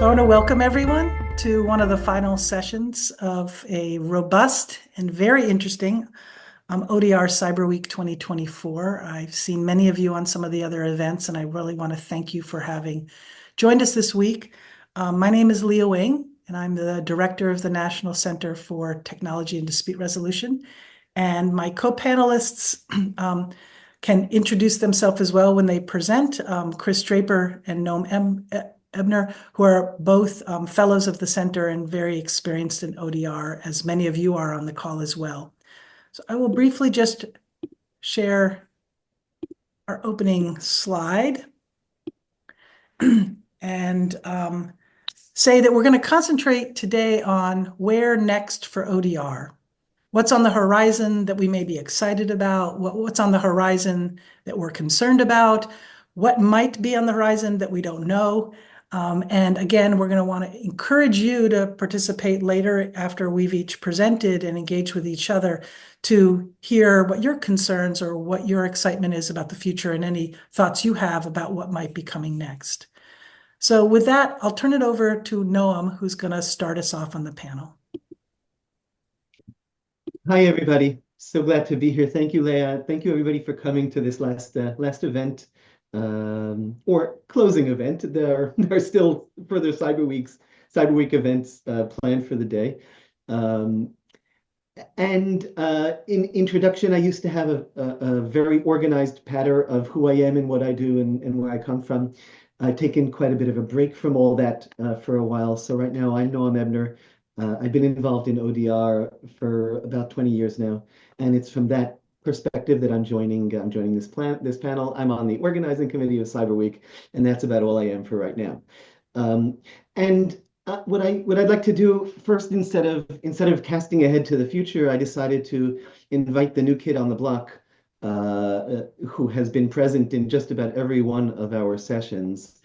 So I want to welcome everyone to one of the final sessions of a robust and very interesting ODR Cyberweek 2024. I've seen many of you on some of the other events, and I really want to thank you for having joined us this week. My name is Leah Wing, and I'm the director of the National Center for Technology and Dispute Resolution. And my co-panelists can introduce themselves as well when they present. Chris Draper and Noam Ebner, who are both fellows of the center and very experienced in ODR, as many of you are on the call as well. So I will briefly just share our opening slide and say that we're going to concentrate today on where next for ODR. What's on the horizon that we may be excited about? What's on the horizon that we're concerned about? What might be on the horizon that we don't know? And again, we're going to want to encourage you to participate later after we've each presented and engaged with each other to hear what your concerns or what your excitement is about the future and any thoughts you have about what might be coming next. So with that, I'll turn it over to Noam, who's going to start us off on the panel. Hi, everybody. So glad to be here. Thank you, Leah. Thank you, everybody, for coming to this last event or closing event. There are still further Cyberweek events planned for the day. In introduction, I used to have a very organized pattern of who I am and what I do and where I come from. I've taken quite a bit of a break from all that for a while. So right now, I'm Noam Ebner. I've been involved in ODR for about 20 years now, and it's from that perspective that I'm joining this panel. I'm on the organizing committee of Cyberweek, and that's about all I am for right now. What I'd like to do first, instead of casting ahead to the future, I decided to invite the new kid on the block, who has been present in just about every one of our sessions,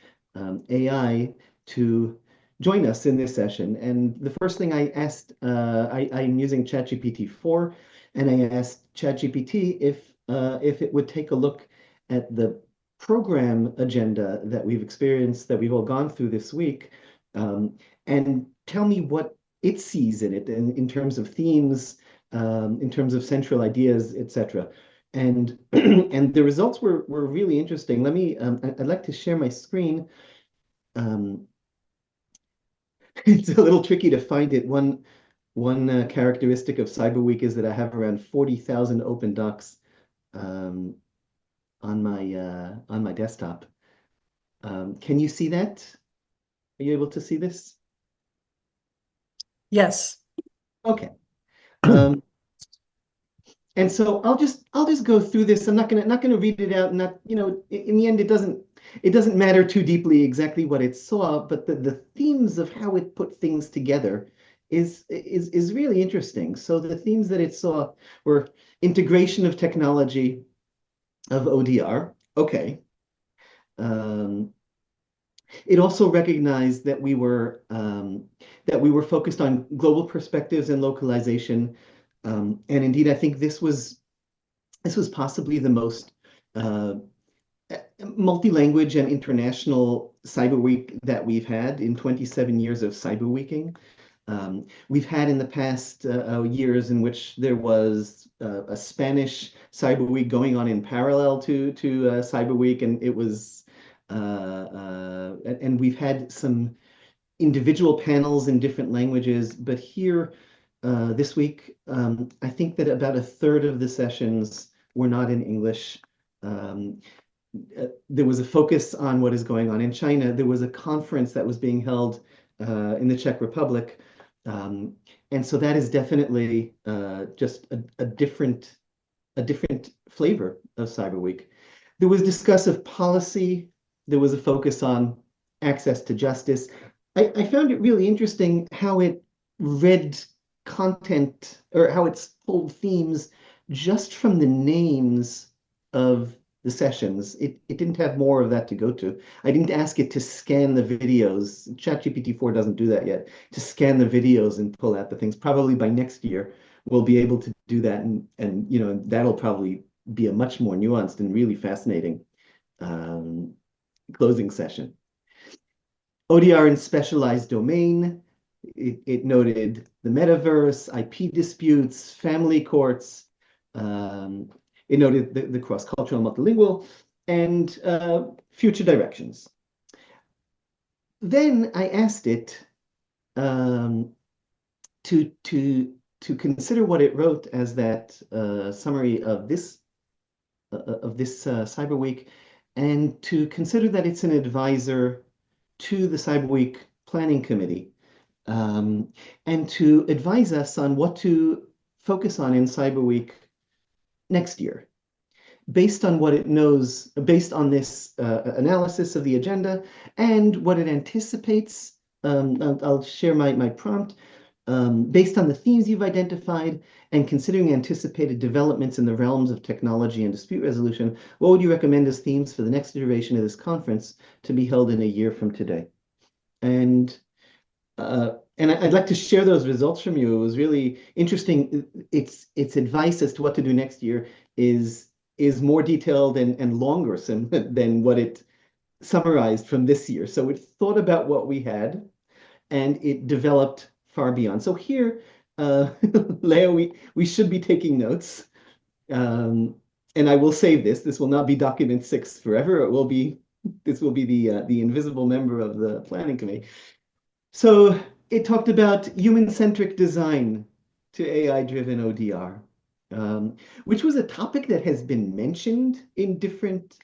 AI, to join us in this session. And the first thing I asked, I'm using ChatGPT 4, and I asked ChatGPT if it would take a look at the program agenda that we've all gone through this week, and tell me what it sees in it in terms of themes, in terms of central ideas, etc. And and the results were really interesting. I'd like to share my screen. It's a little tricky to find it. One characteristic of Cyberweek is that I have around 40,000 open docs on my desktop. Can you see that? Are you able to see this? Yes. Okay. And so I'll just go through this. I'm not gonna read it out. Not, in the end, it doesn't matter too deeply exactly what it saw, but the themes of how it put things together is really interesting. So the themes that it saw were integration of technology of ODR. Okay. It also recognized that we were focused on global perspectives and localization. And indeed, I think this was possibly the most multi-language and international Cyberweek that we've had in 27 years of Cyberweeking. We've had in the past years in which there was a Spanish Cyberweek going on in parallel to Cyberweek, and it was and we've had some individual panels in different languages, but here this week, I think that about a third of the sessions were not in English. There was a focus on what is going on in China. There was a conference that was being held in the Czech Republic. And so that is definitely just a different flavor of Cyberweek. There was discuss of policy. There was a focus on access to justice. I found it really interesting how it read content, or how it's pulled themes just from the names of the sessions. It didn't have more of that to go to. I didn't ask it to scan the videos. ChatGPT 4 doesn't do that yet, to scan the videos and pull out the things. Probably by next year, we'll be able to do that. And that'll probably be a much more nuanced and really fascinating closing session. ODR in specialized domain. It noted the metaverse, IP disputes, family courts. Um, it noted the cross-cultural multilingual and future directions. Then I asked it um, to consider what it wrote as that summary of this Cyber Week, and to consider that it's an advisor to the Cyber Week Planning Committee, and to advise us on what to focus on in Cyber Week next year, based on what it knows, based on this analysis of the agenda and what it anticipates. I'll share my prompt. Based on the themes you've identified and considering anticipated developments in the realms of technology and dispute resolution, what would you recommend as themes for the next iteration of this conference to be held in a year from today? And I'd like to share those results from you. It was really interesting. Its advice as to what to do next year is more detailed and longer than what it summarized from this year. So it thought about what we had and it developed far beyond. So here, Leah, we should be taking notes. And I will save this. This will not be document 6 forever. This will be the invisible member of the planning committee. So it talked about human-centric design to AI-driven ODR, which was a topic that has been mentioned in different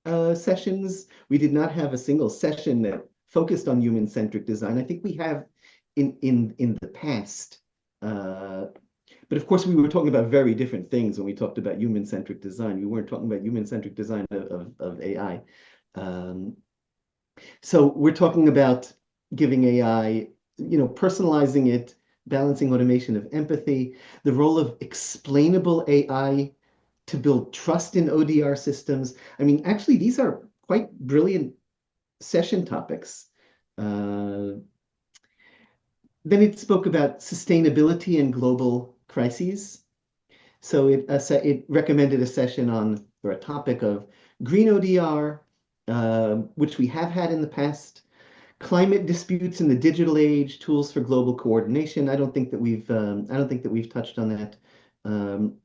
sessions. We did not have a single session that focused on human-centric design. I think we have in the past. But of course, we were talking about very different things when we talked about human-centric design. We weren't talking about human-centric design of AI. So we're talking about giving AI, personalizing it, balancing automation of empathy, the role of explainable AI to build trust in ODR systems. I mean, actually, these are quite brilliant session topics. Then it spoke about sustainability and global crises. So it recommended a session or a topic of green ODR, which we have had in the past, climate disputes in the digital age, tools for global coordination. I don't think that we've touched on that.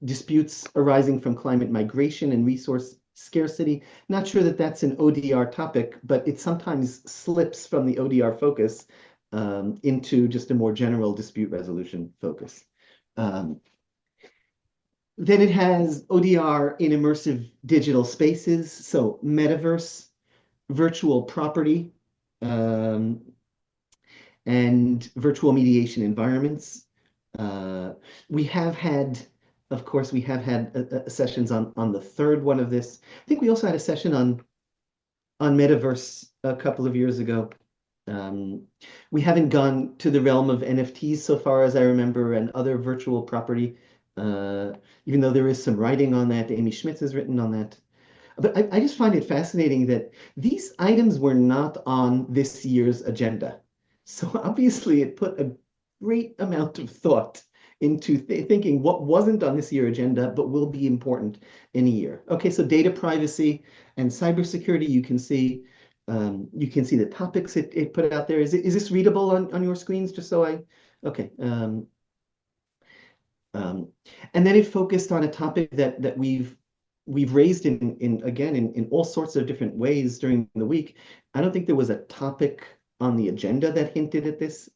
Disputes arising from climate migration and resource scarcity. Not sure that that's an ODR topic, but it sometimes slips from the ODR focus into just a more general dispute resolution focus. Then it has ODR in immersive digital spaces, so metaverse, virtual property, and virtual mediation environments. We have had, of course, sessions on the third one of this. I think we also had a session on metaverse a couple of years ago. We haven't gone to the realm of NFTs so far as I remember, and other virtual property, even though there is some writing on that. Amy Schmitz has written on that. But I just find it fascinating that these items were not on this year's agenda. So obviously it put a great amount of thought into thinking what wasn't on this year's agenda, but will be important in a year. Okay, so data privacy and cybersecurity, you can see the topics it put out there. Is this readable on your screens? Just so okay. And then it focused on a topic that we've raised in all sorts of different ways during the week. I don't think there was a topic on the agenda that hinted at this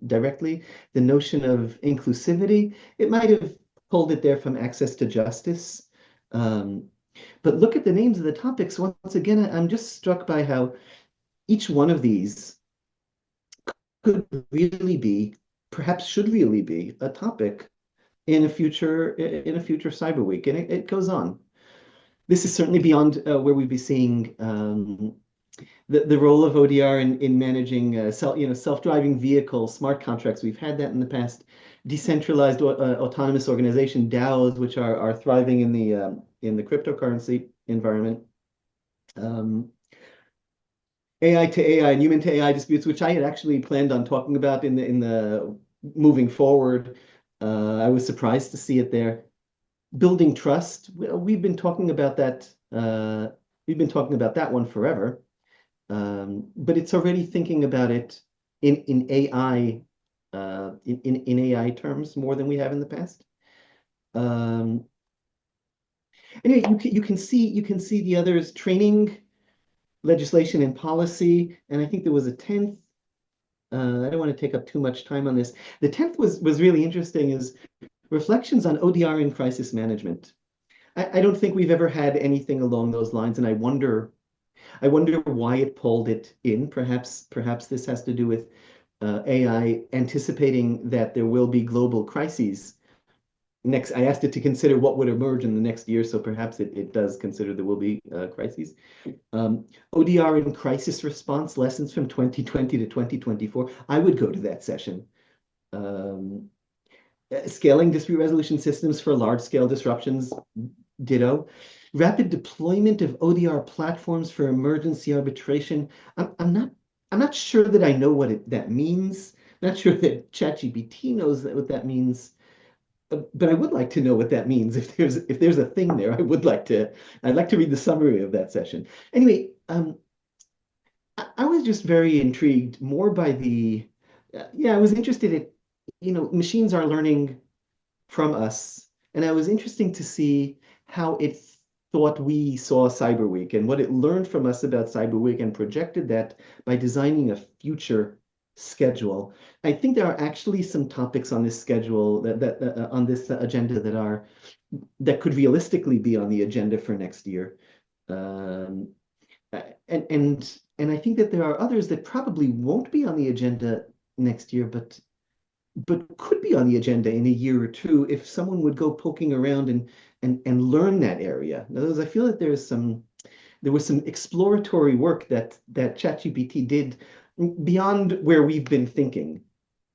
directly. The notion of inclusivity, it might have pulled it there from access to justice. But look at the names of the topics. Once again, I'm just struck by how each one of these could really be, perhaps should really be, a topic in a future Cyber Week, and it goes on. This is certainly beyond where we'd be seeing the role of ODR in managing self-driving vehicles, smart contracts. We've had that in the past. Decentralized autonomous organization DAOs, which are thriving in the cryptocurrency environment. AI to AI and human to AI disputes, which I had actually planned on talking about in the moving forward. I was surprised to see it there. Building trust. We've been talking about that. We've been talking about that one forever. but it's already thinking about it in AI in AI terms more than we have in the past. Um, anyway, you can see the others training, legislation, and policy, and I think there was a tenth. I don't want to take up too much time on this. The tenth was really interesting. Is reflections on ODR in crisis management. I don't think we've ever had anything along those lines, and I wonder why it pulled it in. Perhaps this has to do with AI anticipating that there will be global crises. Next, I asked it to consider what would emerge in the next year, so perhaps it does consider there will be crises. ODR in crisis response, lessons from 2020 to 2024. I would go to that session. Um, Scaling dispute resolution systems for large-scale disruptions, ditto. Rapid deployment of ODR platforms for emergency arbitration. I'm not sure that I know what that means. Not sure that ChatGPT knows what that means. But I would like to know what that means. If there's a thing there, I'd like to read the summary of that session. Anyway, I was just very intrigued more by yeah, I was interested in, machines are learning from us. And I was interesting to see how it thought we saw Cyberweek and what it learned from us about Cyberweek and projected that by designing a future schedule. I think there are actually some topics on this schedule that on this agenda that could realistically be on the agenda for next year. Um, and I think that there are others that probably won't be on the agenda next year, but could be on the agenda in a year or two if someone would go poking around and learn that area. In other words, I feel that there was some exploratory work that ChatGPT did beyond where we've been thinking.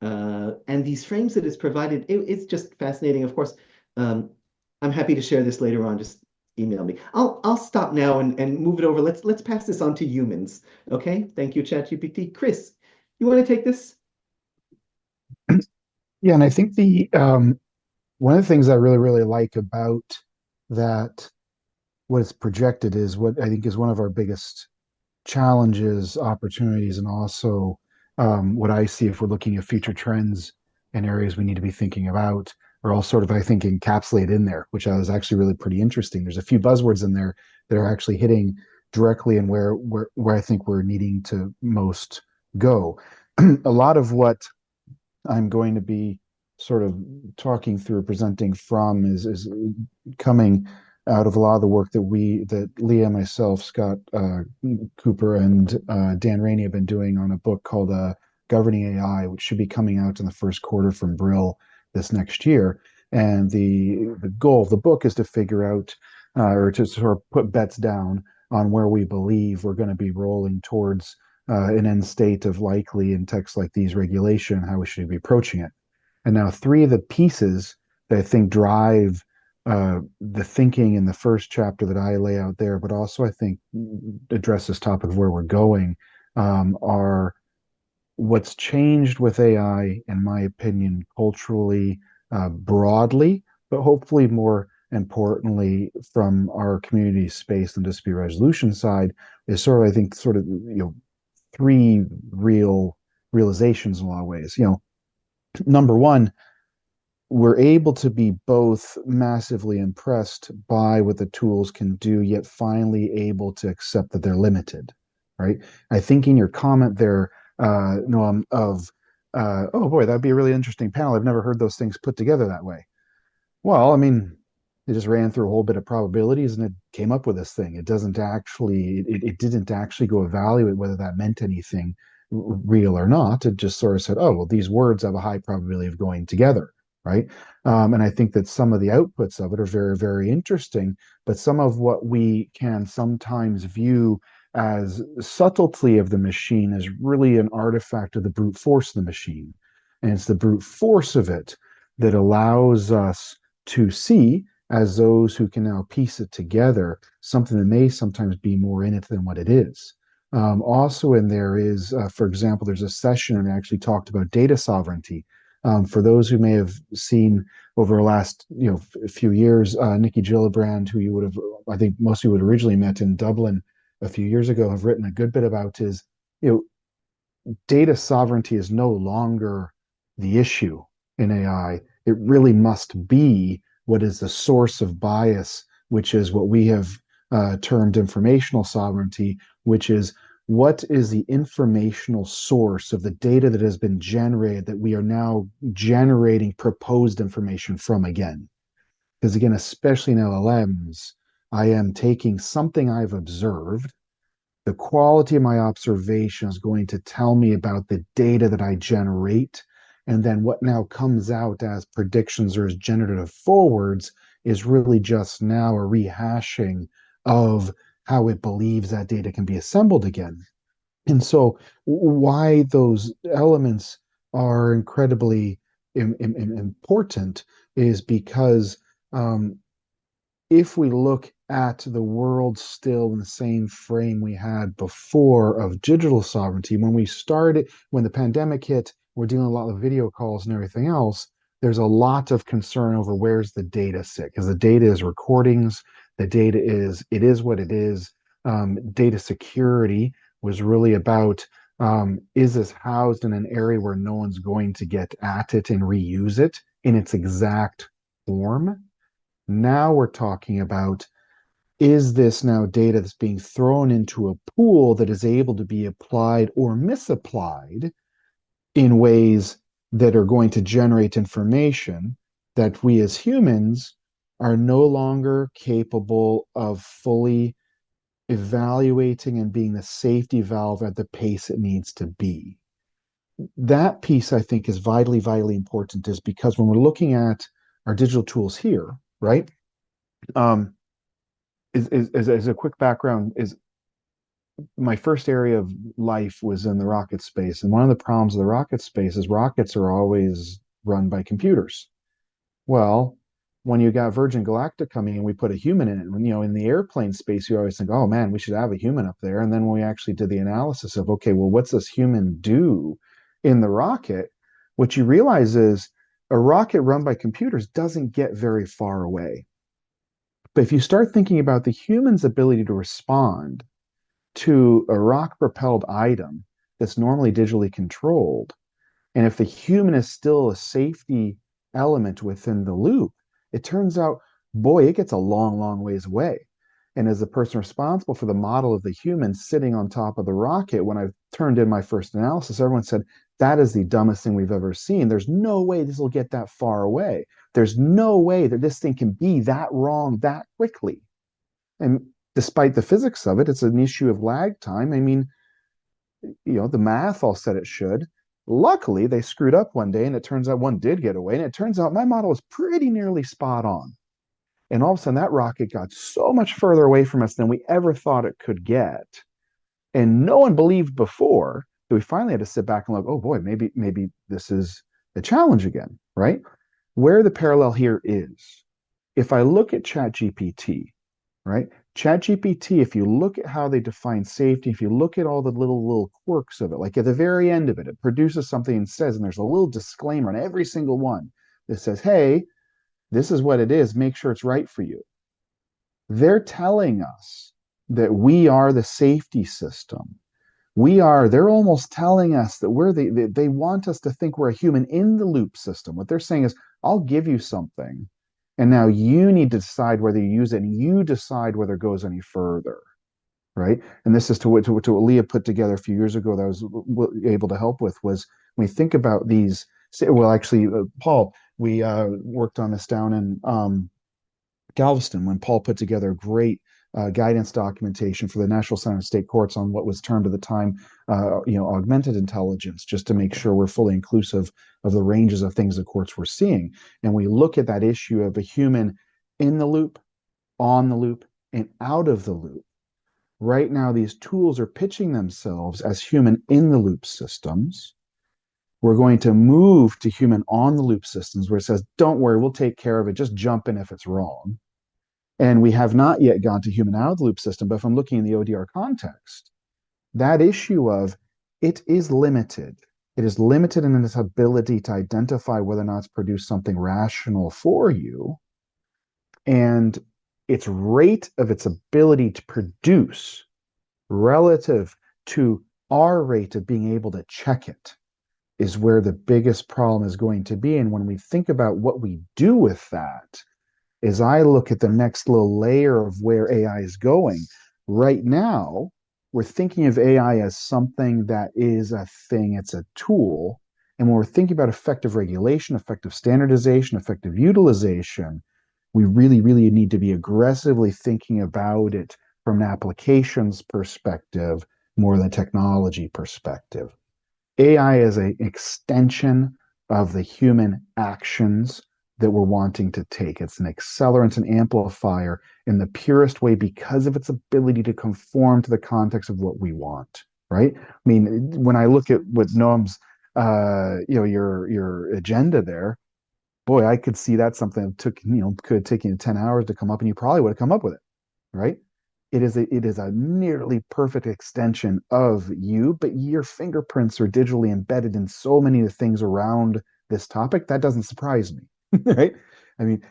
And these frames that it's provided, it's just fascinating. Of course, I'm happy to share this later on. Just email me. I'll stop now and move it over. Let's pass this on to humans. Okay. Thank you, ChatGPT. Chris, you want to take this? Yeah, and I think the one of the things I really, really like about that, what it's projected is what I think is one of our biggest challenges, opportunities, and also what I see if we're looking at future trends and areas we need to be thinking about are all sort of, I think, encapsulated in there, which is actually really pretty interesting. There's a few buzzwords in there that are actually hitting directly and where I think we're needing to most go. A lot of what I'm going to be sort of talking through, presenting from is coming out of a lot of the work that Leah, myself, Scott Cooper, and Dan Rainey have been doing on a book called Governing AI, which should be coming out in the first quarter from Brill this next year. And the goal of the book is to figure out or to sort of put bets down on where we believe we're going to be rolling towards an end state of likely in texts like these regulation, how we should be approaching it. And now three of the pieces that I think drive the thinking in the first chapter that I lay out there, but also I think address this topic of where we're going, are what's changed with AI, in my opinion, culturally, broadly, but hopefully more importantly from our community space and dispute resolution side is sort of, I think, sort of, three realizations in a lot of ways. Number one, we're able to be both massively impressed by what the tools can do, yet finally able to accept that they're limited, right? I think in your comment there, Noam, of, oh boy, that'd be a really interesting panel. I've never heard those things put together that way. Well, I mean, it just ran through a whole bit of probabilities and it came up with this thing. It didn't actually go evaluate whether that meant anything real or not. It just sort of said, oh, well, these words have a high probability of going together, right? And I think that some of the outputs of it are very, very interesting, but some of what we can sometimes view as subtlety of the machine is really an artifact of the brute force of the machine. And it's the brute force of it that allows us to see, as those who can now piece it together, something that may sometimes be more in it than what it is. Also in there is, for example, there's a session that actually talked about data sovereignty. For those who may have seen over the last few years, Nikki Gillibrand, who you would have, I think most of you would have originally met in Dublin a few years ago have written a good bit about is, data sovereignty is no longer the issue in AI. It really must be what is the source of bias, which is what we have termed informational sovereignty, which is what is the informational source of the data that has been generated that we are now generating proposed information from again. Because again, especially in LLMs, I am taking something I've observed. The quality of my observation is going to tell me about the data that I generate. And then what now comes out as predictions or as generative forwards is really just now a rehashing of how it believes that data can be assembled again. And so, why those elements are incredibly important is because um, if we look at the world still in the same frame we had before of digital sovereignty, when the pandemic hit, we're doing a lot of video calls and everything else. There's a lot of concern over where's the data sit, because the data is recordings, it is what it is. Data security was really about, is this housed in an area where no one's going to get at it and reuse it in its exact form? Now we're talking about, is this now data that's being thrown into a pool that is able to be applied or misapplied in ways that are going to generate information that we as humans are no longer capable of fully evaluating and being the safety valve at the pace it needs to be. That piece, I think, is vitally, vitally important, is because when we're looking at our digital tools here, right? Um, as a quick background, is my first area of life was in the rocket space, and one of the problems of the rocket space is rockets are always run by computers. Well, when you got Virgin Galactic coming and we put a human in it, in the airplane space, you always think, oh man, we should have a human up there. And then when we actually did the analysis of, okay, well, what's this human do in the rocket? What you realize is a rocket run by computers doesn't get very far away. But if you start thinking about the human's ability to respond to a rock propelled item that's normally digitally controlled, and if the human is still a safety element within the loop, it turns out, boy, it gets a long, long ways away. And as the person responsible for the model of the human sitting on top of the rocket, when I turned in my first analysis, everyone said, that is the dumbest thing we've ever seen. There's no way this will get that far away. There's no way that this thing can be that wrong that quickly. And despite the physics of it, it's an issue of lag time. I mean, the math all said it should. Luckily, they screwed up one day, and it turns out one did get away. And it turns out my model was pretty nearly spot on. And all of a sudden, that rocket got so much further away from us than we ever thought it could get. And no one believed before that we finally had to sit back and look, oh boy, maybe this is a challenge again, right? Where the parallel here is, if I look at ChatGPT, right? ChatGPT, if you look at how they define safety, if you look at all the little quirks of it, like at the very end of it, it produces something and says, and there's a little disclaimer on every single one that says, hey, this is what it is, make sure it's right for you. They're telling us that we are the safety system. They're almost telling us that they want us to think we're a human in the loop system. What they're saying is, I'll give you something, and now you need to decide whether you use it, and you decide whether it goes any further, right? And this is to what Leah put together a few years ago that I was able to help with, was when we think about these, well, actually, Paul, we worked on this down in Galveston when Paul put together a great guidance documentation for the National Center of State Courts on what was termed at the time, augmented intelligence, just to make sure we're fully inclusive of the ranges of things the courts were seeing. And we look at that issue of a human in the loop, on the loop, and out of the loop. Right now, these tools are pitching themselves as human in the loop systems. We're going to move to human on the loop systems where it says, don't worry, we'll take care of it. Just jump in if it's wrong. And we have not yet gone to human out of the loop system. But if I'm looking in the ODR context, that issue of it is limited. It is limited in its ability to identify whether or not it's produced something rational for you. And its rate of its ability to produce relative to our rate of being able to check it is where the biggest problem is going to be. And when we think about what we do with that, as I look at the next little layer of where AI is going, right now, we're thinking of AI as something that is a thing, it's a tool. And when we're thinking about effective regulation, effective standardization, effective utilization, we really, really need to be aggressively thinking about it from an applications perspective more than a technology perspective. AI is an extension of the human actions that we're wanting to take. It's an accelerant and amplifier in the purest way because of its ability to conform to the context of what we want, right? I mean, when I look at what Noam's, your agenda there, boy, I could see that's something that could have taken you 10 hours to come up, and you probably would have come up with it, right? It is a nearly perfect extension of you, but your fingerprints are digitally embedded in so many of the things around this topic that doesn't surprise me, right? I mean,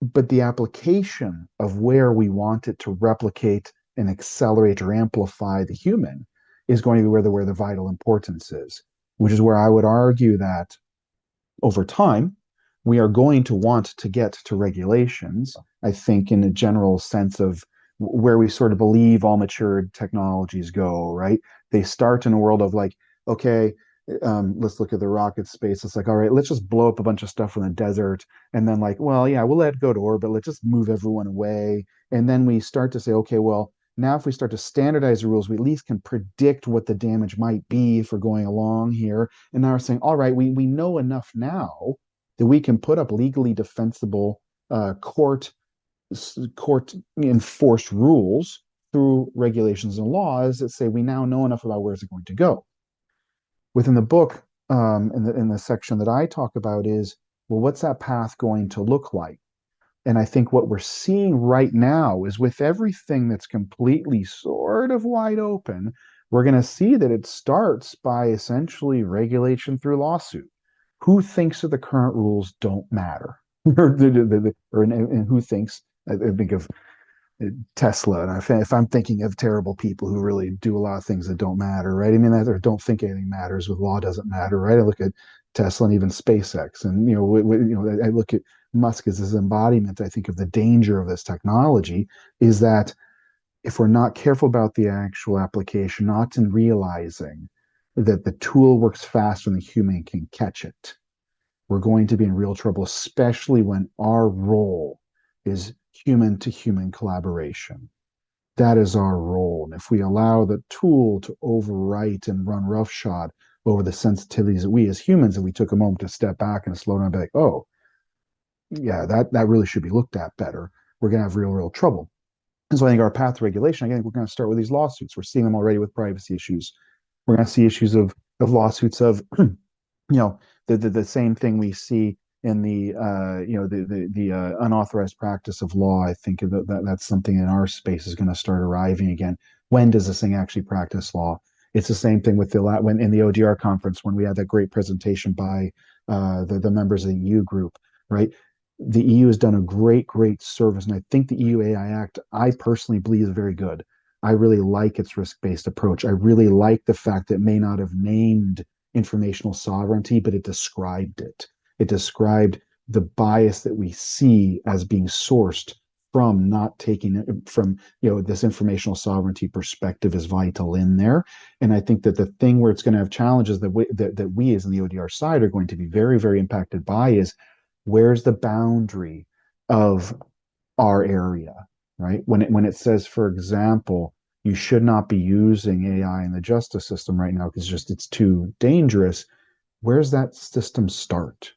but the application of where we want it to replicate and accelerate or amplify the human is going to be where the vital importance is, which is where I would argue that over time, we are going to want to get to regulations, I think, in a general sense of where we sort of believe all matured technologies go, right? They start in a world of like, okay, let's look at the rocket space. It's like, all right, let's just blow up a bunch of stuff in the desert. And then, like, well, yeah, we'll let it go to orbit. Let's just move everyone away. And then we start to say, okay, well, now if we start to standardize the rules, we at least can predict what the damage might be if we're going along here. And now we're saying, all right, we know enough now that we can put up legally defensible court enforced rules through regulations and laws that say we now know enough about where it's going to go. Within the book, in the section that I talk about is, well, what's that path going to look like? And I think what we're seeing right now is with everything that's completely sort of wide open, we're going to see that it starts by essentially regulation through lawsuit. Who thinks that the current rules don't matter? And who thinks, I think of Tesla, and if I'm thinking of terrible people who really do a lot of things that don't matter, right? I mean, or don't think anything matters with law doesn't matter, right? I look at Tesla and even SpaceX, and I look at Musk as his embodiment. I think of the danger of this technology is that if we're not careful about the actual application, not in realizing that the tool works faster than the human can catch it, we're going to be in real trouble, especially when our role is human to human collaboration. That is our role. And if we allow the tool to overwrite and run roughshod over the sensitivities that we as humans, and we took a moment to step back and slow down and be like, oh, yeah, that really should be looked at better, we're going to have real trouble. And so I think our path to regulation, again, we're going to start with these lawsuits. We're seeing them already with privacy issues. We're going to see issues of lawsuits of, the same thing we see in the unauthorized practice of law. I think that's something in our space is going to start arriving again. When does this thing actually practice law? It's the same thing with when in the ODR conference when we had that great presentation by the members of the EU group, right? The EU has done a great service, and I think the EU AI Act, I personally believe, is very good. I really like its risk-based approach. I really like the fact that it may not have named informational sovereignty, but it described it. It described the bias that we see as being sourced from not taking it from, this informational sovereignty perspective is vital in there. And I think that the thing where it's going to have challenges that we as in the ODR side are going to be very, very impacted by is where's the boundary of our area, right? When it says, for example, you should not be using AI in the justice system right now because it's too dangerous. Where's that system start?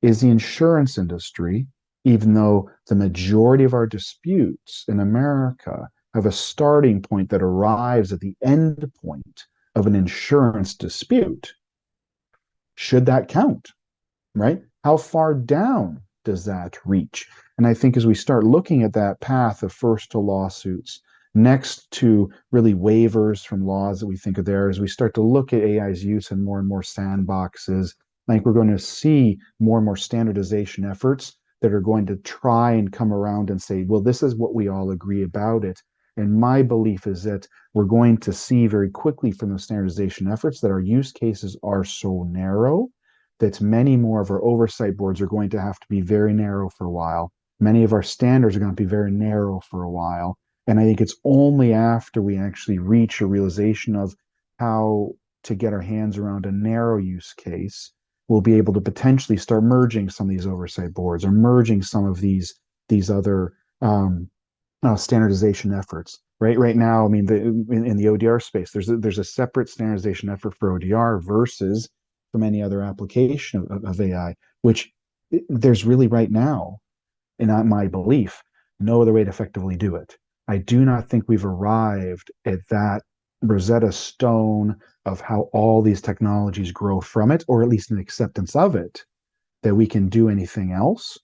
Is the insurance industry, even though the majority of our disputes in America have a starting point that arrives at the end point of an insurance dispute, should that count, right? How far down does that reach? And I think as we start looking at that path of first to lawsuits, next to really waivers from laws that we think are there, as we start to look at AI's use in more and more sandboxes, I think we're going to see more and more standardization efforts that are going to try and come around and say, well, this is what we all agree about it. And my belief is that we're going to see very quickly from the standardization efforts that our use cases are so narrow that many more of our oversight boards are going to have to be very narrow for a while. Many of our standards are going to be very narrow for a while. And I think it's only after we actually reach a realization of how to get our hands around a narrow use case, we'll be able to potentially start merging some of these oversight boards or merging some of these other standardization efforts. Right now, I mean, in the ODR space, there's a separate standardization effort for ODR versus from any other application of AI, which there's really right now, in my belief, no other way to effectively do it. I do not think we've arrived at that Rosetta Stone of how all these technologies grow from it, or at least an acceptance of it, that we can do anything else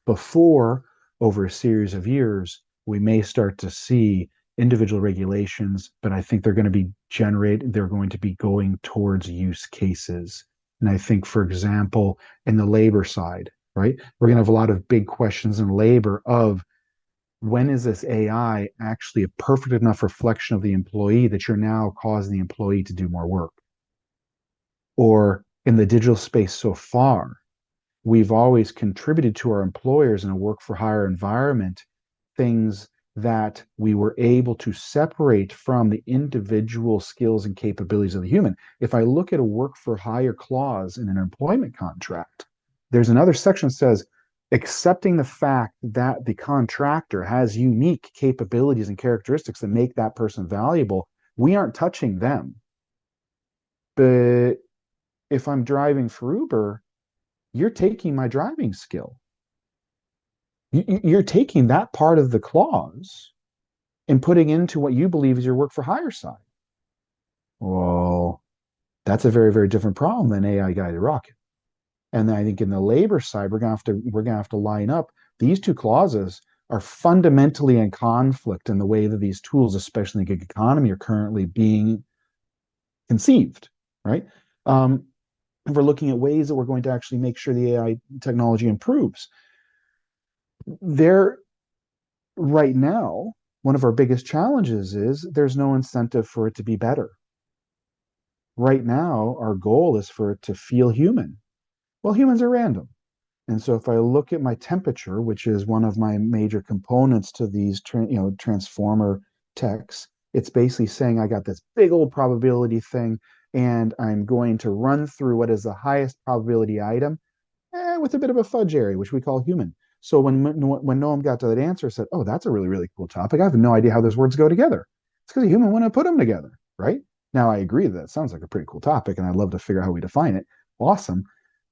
before, over a series of years, we may start to see individual regulations, but I think they're going to be going towards use cases. And I think, for example, in the labor side, right, we're going to have a lot of big questions in labor of when is this AI actually a perfect enough reflection of the employee that you're now causing the employee to do more work? Or in the digital space so far, we've always contributed to our employers in a work for hire environment things that we were able to separate from the individual skills and capabilities of the human. If I look at a work for hire clause in an employment contract, there's another section that says, accepting the fact that the contractor has unique capabilities and characteristics that make that person valuable, we aren't touching them. But if I'm driving for Uber, you're taking my driving skill. You're taking that part of the clause and putting into what you believe is your work for hire side. Well, that's a very, very different problem than AI guided rocket. And then I think in the labor side, we're gonna have to line up. These two clauses are fundamentally in conflict in the way that these tools, especially in the gig economy, are currently being conceived, right? If we're looking at ways that we're going to actually make sure the AI technology improves. There, right now, one of our biggest challenges is there's no incentive for it to be better. Right now, our goal is for it to feel human. Well, humans are random. And so if I look at my temperature, which is one of my major components to these transformer techs, it's basically saying I got this big old probability thing, and I'm going to run through what is the highest probability item with a bit of a fudge area, which we call human. So when Noam got to that answer, said, "Oh, that's a really, really cool topic. I have no idea how those words go together." It's because a human wouldn't have put them together, right? Now I agree that sounds like a pretty cool topic, and I'd love to figure out how we define it. Awesome.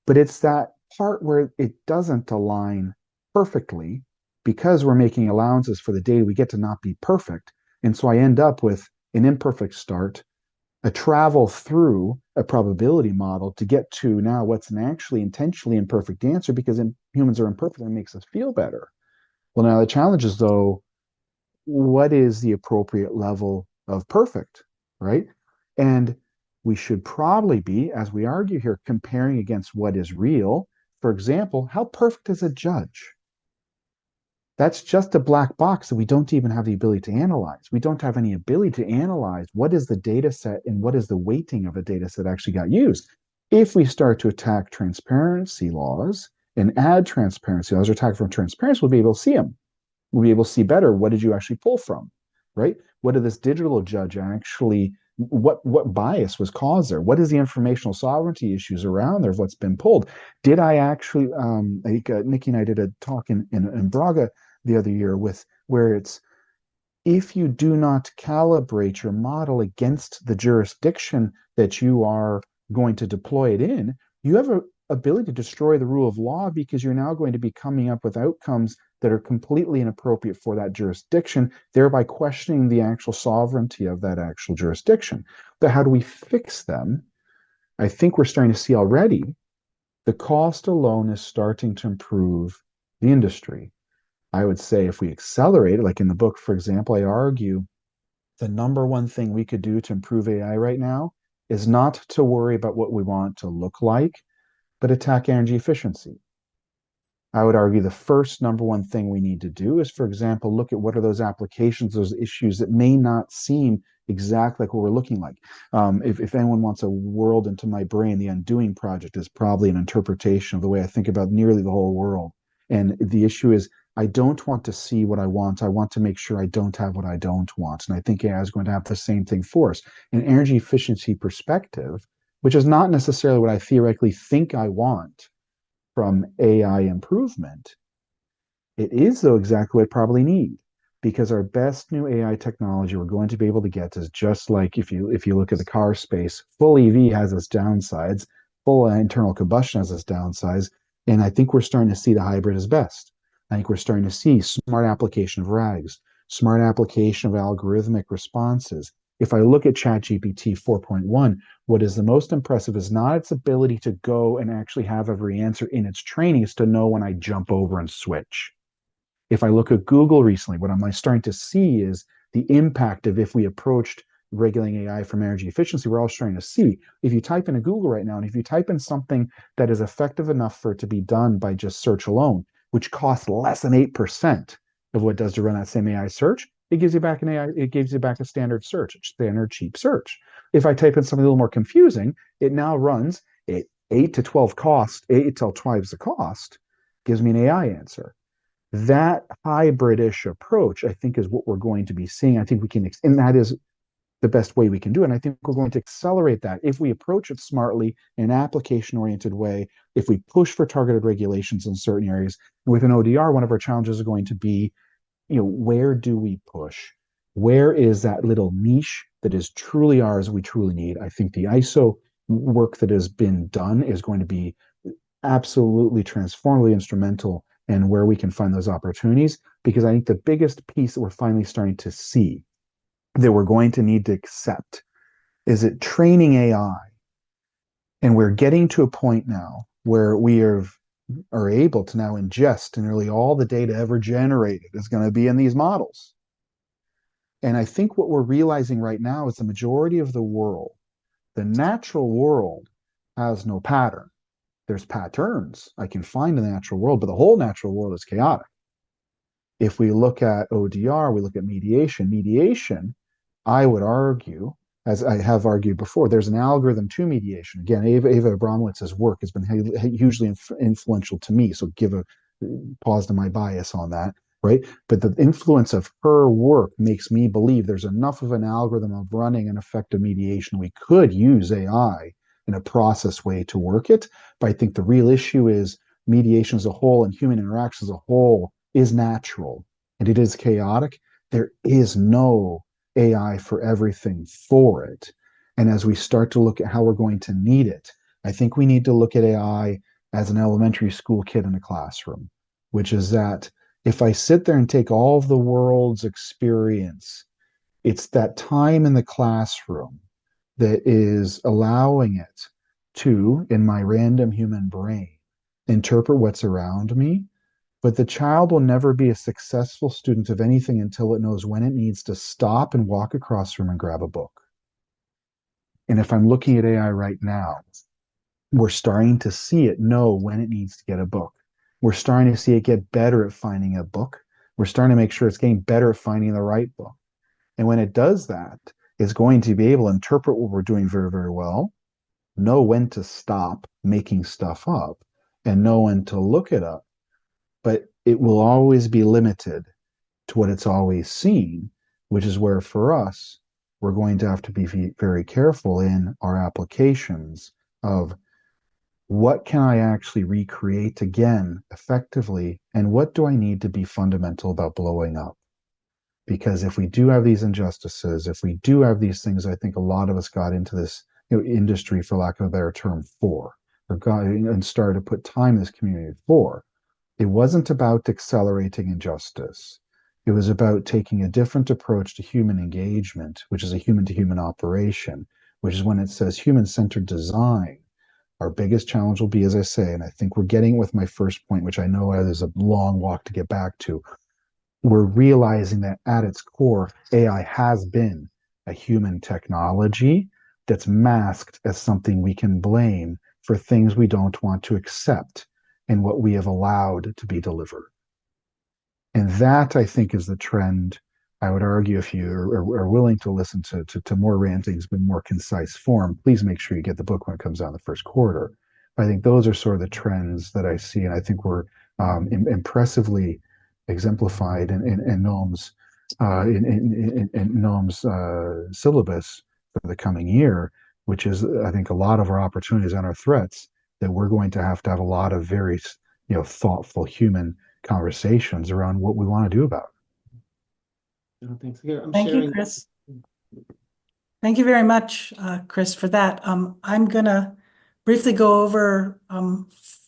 But it's that part where it doesn't align perfectly because we're making allowances for the data we get to not be perfect. And so I end up with an imperfect start, a travel through a probability model to get to now what's an actually intentionally imperfect answer because humans are imperfect and it makes us feel better. Well, now the challenge is, though, what is the appropriate level of perfect, right? And we should probably be, as we argue here, comparing against what is real. For example, how perfect is a judge? That's just a black box that we don't even have the ability to analyze. We don't have any ability to analyze what is the data set and what is the weighting of a data set actually got used. If we start to attack transparency laws and add transparency laws or attack from transparency, we'll be able to see them. We'll be able to see better what did you actually pull from, right? What did this digital judge actually, what bias was caused there? What is the informational sovereignty issues around there of what's been pulled? Did I actually, I think Nikki and I did a talk in Braga the other year where it's, if you do not calibrate your model against the jurisdiction that you are going to deploy it in, you have an ability to destroy the rule of law because you're now going to be coming up with outcomes that are completely inappropriate for that jurisdiction, thereby questioning the actual sovereignty of that actual jurisdiction. But how do we fix them? I think we're starting to see already the cost alone is starting to improve the industry. I would say if we accelerate it, like in the book, for example, I argue the number one thing we could do to improve AI right now is not to worry about what we want to look like, but attack energy efficiency. I would argue the first number one thing we need to do is, for example, look at what are those applications, those issues that may not seem exactly like what we're looking like. If anyone wants a world into my brain, the Undoing Project is probably an interpretation of the way I think about nearly the whole world. And the issue is, I don't want to see what I want. I want to make sure I don't have what I don't want. And I think AI is going to have the same thing for us. An energy efficiency perspective, which is not necessarily what I theoretically think I want from AI improvement, it is, though, exactly what I probably need, because our best new AI technology we're going to be able to get is just like if you look at the car space, full EV has its downsides, full internal combustion has its downsides, and I think we're starting to see the hybrid is best. I think we're starting to see smart application of RAGs, smart application of algorithmic responses. If I look at ChatGPT 4.1, what is the most impressive is not its ability to go and actually have every answer in its training, is to know when I jump over and switch. If I look at Google recently, what I'm starting to see is the impact of if we approached regulating AI from energy efficiency. We're all starting to see if you type into Google right now, and if you type in something that is effective enough for it to be done by just search alone, which costs less than 8% of what it does to run that same AI search, it gives you back an AI, it gives you back a standard search, a standard cheap search. If I type in something a little more confusing, it now runs at 8 to 12 cost, 8 to 12 the cost, gives me an AI answer. That hybridish approach, I think, is what we're going to be seeing. I think we can, and that is the best way we can do it. And I think we're going to accelerate that if we approach it smartly in an application oriented way, if we push for targeted regulations in certain areas. And with an ODR, one of our challenges is going to be, where do we push? Where is that little niche that is truly ours, we truly need? I think the ISO work that has been done is going to be absolutely transformatively instrumental in where we can find those opportunities, because I think the biggest piece that we're finally starting to see that we're going to need to accept is that training AI, and we're getting to a point now where we are able to now ingest nearly all the data ever generated is going to be in these models. And I think what we're realizing right now is the majority of the world, the natural world, has no pattern. There's patterns I can find in the natural world, but the whole natural world is chaotic. If we look at ODR, we look at mediation, I would argue, as I have argued before, there's an algorithm to mediation. Again, Eva Abramowitz's work has been hugely influential to me, so give a pause to my bias on that, right? But the influence of her work makes me believe there's enough of an algorithm of running an effective mediation. We could use AI in a process way to work it. But I think the real issue is mediation as a whole and human interaction as a whole is natural and it is chaotic. There is no AI for everything for it. And as we start to look at how we're going to need it, I think we need to look at AI as an elementary school kid in a classroom, which is that if I sit there and take all of the world's experience, it's that time in the classroom that is allowing it to, in my random human brain, interpret what's around me. But the child will never be a successful student of anything until it knows when it needs to stop and walk across the room and grab a book. And if I'm looking at AI right now, we're starting to see it know when it needs to get a book. We're starting to see it get better at finding a book. We're starting to make sure it's getting better at finding the right book. And when it does that, it's going to be able to interpret what we're doing very, very well, know when to stop making stuff up, and know when to look it up. But it will always be limited to what it's always seen, which is where for us, we're going to have to be very careful in our applications of what can I actually recreate again effectively, and what do I need to be fundamental about blowing up? Because if we do have these injustices, if we do have these things, I think a lot of us got into this industry, for lack of a better term, or got and started to put time in this community for. It wasn't about accelerating injustice. It was about taking a different approach to human engagement, which is a human to human operation, which is when it says human centered design. Our biggest challenge will be, as I say, and I think we're getting with my first point, which I know there's a long walk to get back to. We're realizing that at its core, AI has been a human technology that's masked as something we can blame for things we don't want to accept. in what we have allowed to be delivered. And that, I think, is the trend. I would argue if you are willing to listen to more rantings, but more concise form, please make sure you get the book when it comes out in the first quarter. I think those are sort of the trends that I see, and I think were impressively exemplified in Noam's syllabus for the coming year, which is, I think, a lot of our opportunities and our threats that we're going to have a lot of very, thoughtful human conversations around what we want to do about it. Oh, thanks. Here, I'm Thank you, sharing. Chris. Thank you very much, Chris, for that. I'm going to briefly go over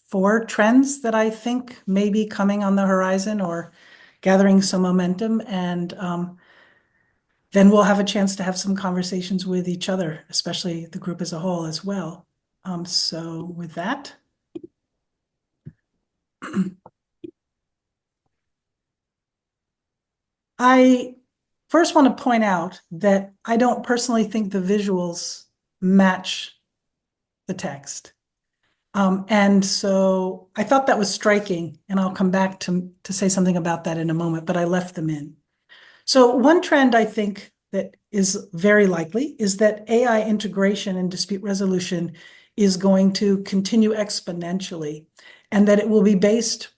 4 trends that I think may be coming on the horizon or gathering some momentum. And then we'll have a chance to have some conversations with each other, especially the group as a whole as well. So with that, I first want to point out that I don't personally think the visuals match the text. And so I thought that was striking, and I'll come back to say something about that in a moment, but I left them in. So one trend I think that is very likely is that AI integration and dispute resolution is going to continue exponentially, and that it will be based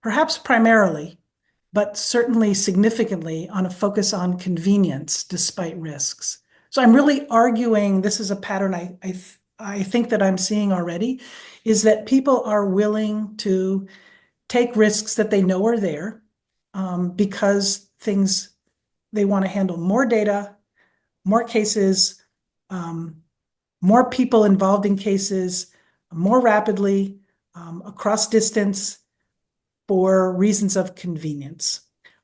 perhaps primarily, but certainly significantly on a focus on convenience despite risks. So I'm really arguing, this is a pattern I think that I'm seeing already, is that people are willing to take risks that they know are there because they want to handle more data, more cases, more people involved in cases, more rapidly, across distance, for reasons of convenience.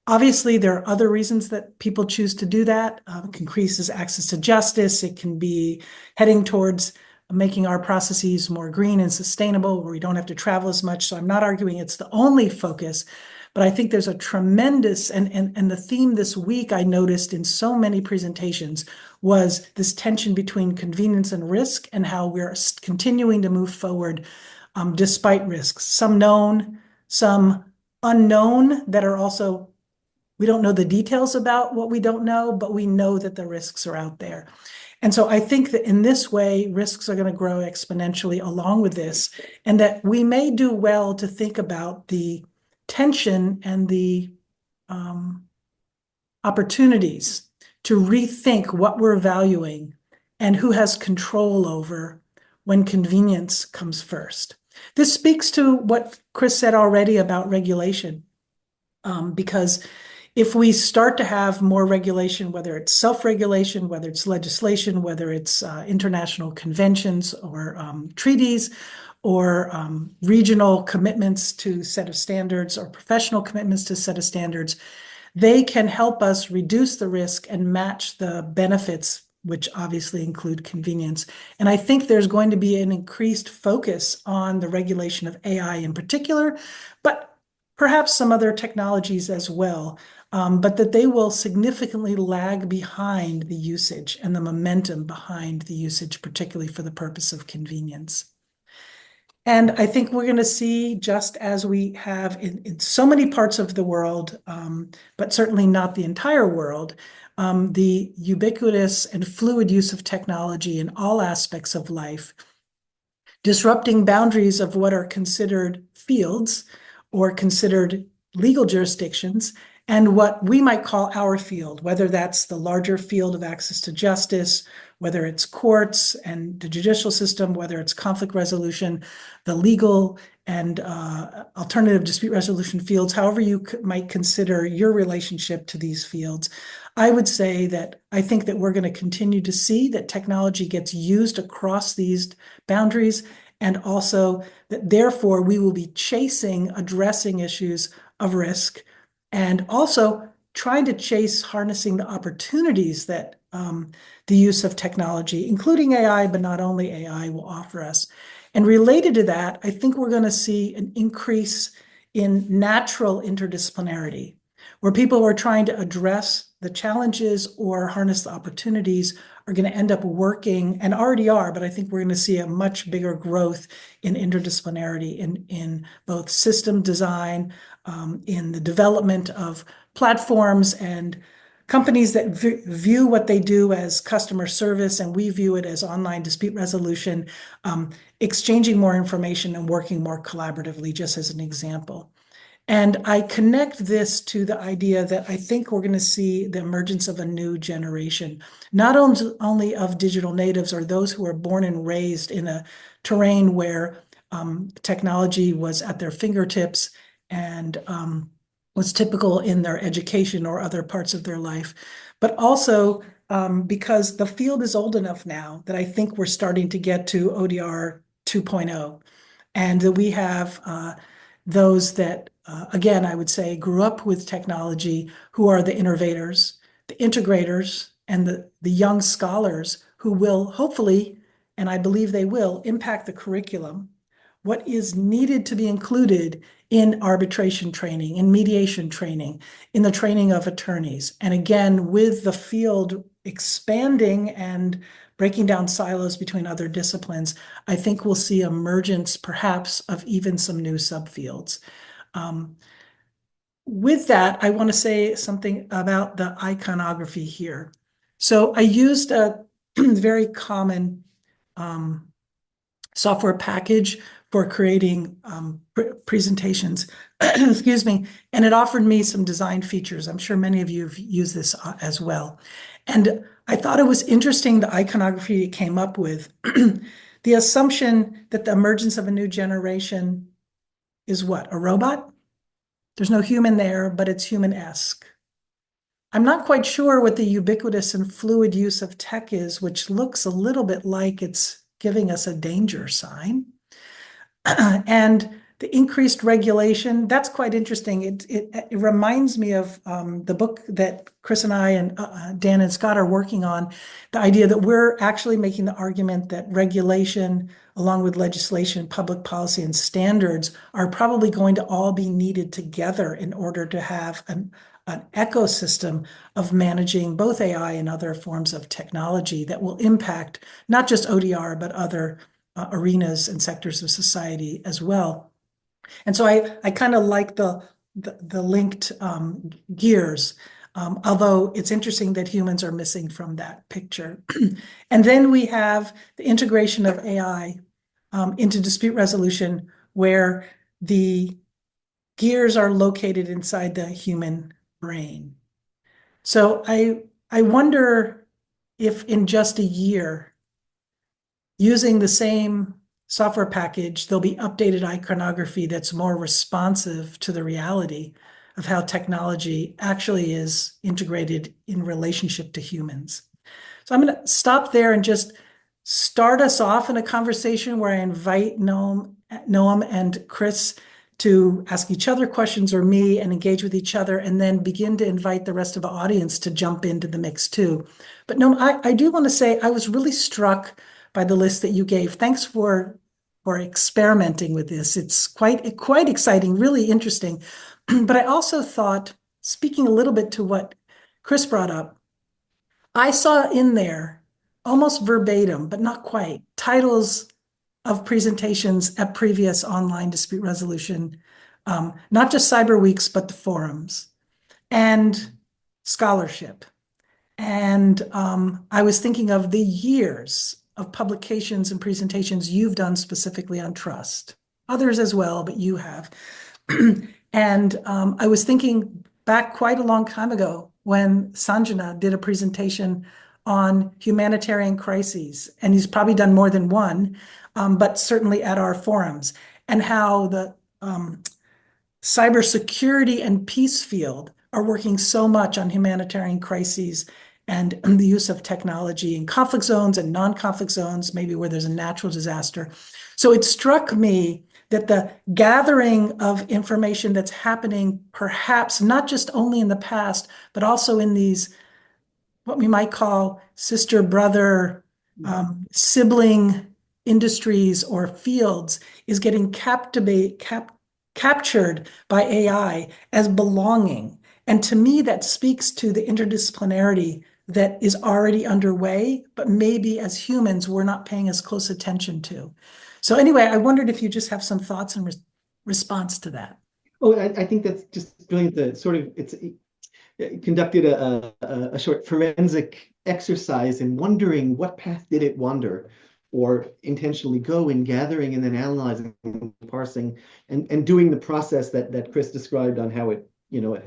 Obviously, there are other reasons that people choose to do that. It increases access to justice. It can be heading towards making our processes more green and sustainable, where we don't have to travel as much. So I'm not arguing it's the only focus, but I think there's a tremendous, and the theme this week I noticed in so many presentations was this tension between convenience and risk, and how we're continuing to move forward despite risks, some known, some unknown, that are also, we don't know the details about what we don't know, but we know that the risks are out there. And so I think that in this way, risks are going to grow exponentially along with this, and that we may do well to think about the tension and the opportunities to rethink what we're valuing and who has control over when convenience comes first. This speaks to what Chris said already about regulation, because if we start to have more regulation, whether it's self-regulation, whether it's legislation, whether it's international conventions or treaties, or regional commitments to set of standards, or professional commitments to set of standards, they can help us reduce the risk and match the benefits, which obviously include convenience. And I think there's going to be an increased focus on the regulation of AI in particular, but perhaps some other technologies as well, but that they will significantly lag behind the usage and the momentum behind the usage, particularly for the purpose of convenience. And I think we're going to see, just as we have in so many parts of the world, but certainly not the entire world, the ubiquitous and fluid use of technology in all aspects of life, disrupting boundaries of what are considered fields or considered legal jurisdictions, and what we might call our field, whether that's the larger field of access to justice, whether it's courts and the judicial system, whether it's conflict resolution, the legal and alternative dispute resolution fields, however you might consider your relationship to these fields. I would say that I think that we're going to continue to see that technology gets used across these boundaries, and also that therefore we will be addressing issues of risk, and also trying to chase harnessing the opportunities that the use of technology, including AI, but not only AI, will offer us. And related to that, I think we're going to see an increase in natural interdisciplinarity. where people who are trying to address the challenges or harness the opportunities are going to end up working, and already are, but I think we're going to see a much bigger growth in interdisciplinarity in both system design, in the development of platforms and companies that view what they do as customer service, and we view it as online dispute resolution, exchanging more information and working more collaboratively, just as an example. And I connect this to the idea that I think we're going to see the emergence of a new generation, not only of digital natives or those who are born and raised in a terrain where technology was at their fingertips and was typical in their education or other parts of their life, but also because the field is old enough now that I think we're starting to get to ODR 2.0, and that we have those that, again, I would say grew up with technology, who are the innovators, the integrators, and the young scholars who will hopefully, and I believe they will, impact the curriculum. What is needed to be included in arbitration training, in mediation training, in the training of attorneys. And again, with the field expanding and breaking down silos between other disciplines, I think we'll see emergence perhaps of even some new subfields. With that, I want to say something about the iconography here. So I used a very common software package for creating presentations, excuse me, and it offered me some design features. I'm sure many of you have used this as well. And I thought it was interesting, the iconography it came up with. The assumption that the emergence of a new generation is what? A robot? There's no human there, but it's human-esque. I'm not quite sure what the ubiquitous and fluid use of tech is, which looks a little bit like it's giving us a danger sign. And the increased regulation, that's quite interesting. It reminds me of the book that Chris and I and Dan and Scott are working on, the idea that we're actually making the argument that regulation, along with legislation, public policy, and standards are probably going to all be needed together in order to have an ecosystem of managing both AI and other forms of technology that will impact not just ODR, but other arenas and sectors of society as well. And so I kind of like the linked gears, although it's interesting that humans are missing from that picture. And then we have the integration of AI into dispute resolution, where the gears are located inside the human brain. So I wonder if in just a year, using the same software package, there'll be updated iconography that's more responsive to the reality of how technology actually is integrated in relationship to humans. So I'm going to stop there and just start us off in a conversation where I invite Noam and Chris to ask each other questions, or me, and engage with each other, and then begin to invite the rest of the audience to jump into the mix too. But Noam, I do want to say I was really struck by the list that you gave. Thanks for experimenting with this. It's quite exciting, really interesting. But I also thought, speaking a little bit to what Chris brought up, I saw in there almost verbatim, but not quite, titles of presentations at previous online dispute resolution, not just Cyberweeks, but the forums and scholarship. And I was thinking of the years of publications and presentations you've done specifically on trust, others as well, but you have. And I was thinking back quite a long time ago when Sanjana did a presentation on humanitarian crises, and he's probably done more than one, but certainly at our forums, and how the cybersecurity and peace field are working so much on humanitarian crises and the use of technology in conflict zones and non-conflict zones, maybe where there's a natural disaster. So it struck me that the gathering of information that's happening, perhaps not just only in the past, but also in these, what we might call sister, brother, sibling industries or fields, is getting captured by AI as belonging. And to me, that speaks to the interdisciplinarity that is already underway, but maybe as humans, we're not paying as close attention to. So anyway, I wondered if you just have some thoughts in response to that. Oh, I think that's just brilliant. The sort of it conducted a short forensic exercise in wondering what path did it wander or intentionally go in gathering and then analyzing, parsing, and doing the process that Chris described on how it,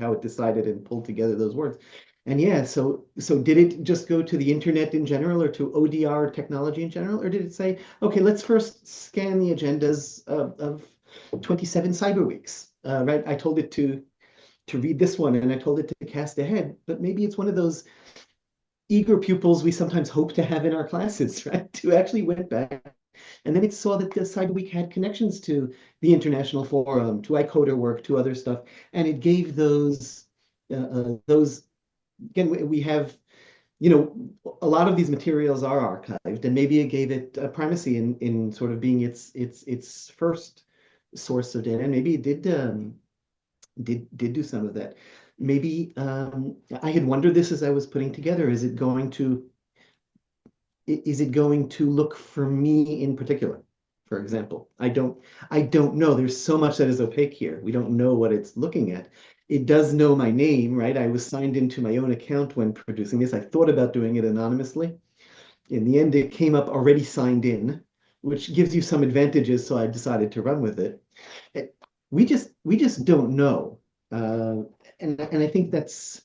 how it decided and pulled together those words. And yeah, so did it just go to the internet in general or to ODR technology in general, or did it say, okay, let's first scan the agendas of 27 cyber weeks, right? I told it to read this one and I told it to cast ahead, but maybe it's one of those eager pupils we sometimes hope to have in our classes, right? To actually went back and then it saw that the Cyberweek had connections to the International Forum, to iCoder work, to other stuff, and it gave those again. We have, a lot of these materials are archived, and maybe it gave it a primacy in sort of being its first source of data, and maybe it did do some of that. Maybe I had wondered this as I was putting together, is it going to look for me in particular, for example? I don't know. There's so much that is opaque here. We don't know what it's looking at. It does know my name, right? I was signed into my own account when producing this. I thought about doing it anonymously. In the end, it came up already signed in, which gives you some advantages, so I decided to run with it. We just don't know. And I think that's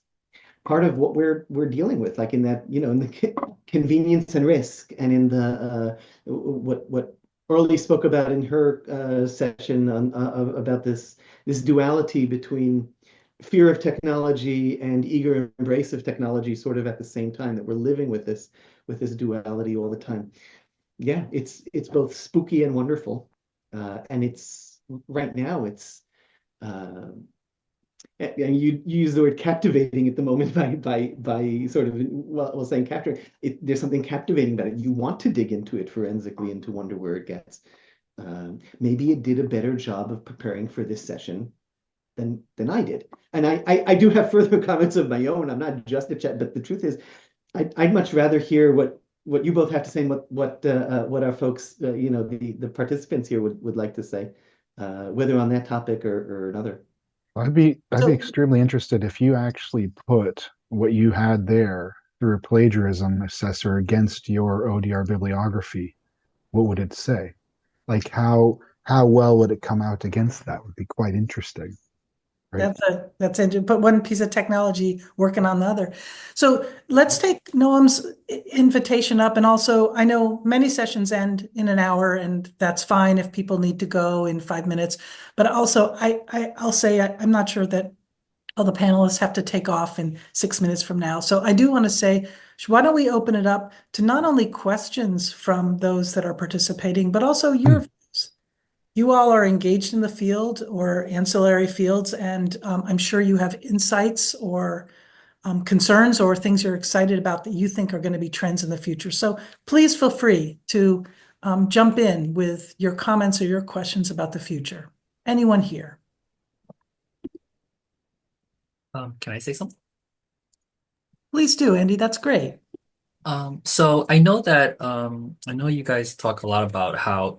part of what we're dealing with, like in that, in the convenience and risk, and in the what Orly spoke about in her session on about this duality between fear of technology and eager embrace of technology, sort of at the same time, that we're living with this duality all the time. Yeah, it's both spooky and wonderful, and it's right now it's. And you use the word captivating at the moment by sort of, well saying capturing it. There's something captivating about it. You want to dig into it forensically and to wonder where it gets. Maybe it did a better job of preparing for this session than I did. And I do have further comments of my own. I'm not just a chat, but the truth is, I'd much rather hear what you both have to say and what our folks, the participants here would like to say, whether on that topic or another. I'd be extremely interested if you actually put what you had there through a plagiarism assessor against your ODR bibliography. What would it say? Like how well would it come out against that? Would be quite interesting, right? That's interesting. Put one piece of technology working on the other. So let's take Noam's invitation up. And also, I know many sessions end in an hour, and that's fine if people need to go in 5 minutes. But also, I'll say I'm not sure that all the panelists have to take off in 6 minutes from now. So I do want to say, why don't we open it up to not only questions from those that are participating, but also your views. You all are engaged in the field or ancillary fields, and I'm sure you have insights or concerns or things you're excited about that you think are going to be trends in the future. So please feel free to jump in with your comments or your questions about the future. Anyone here? Can I say something? Please do, Andy. That's great. So I know that I know you guys talk a lot about how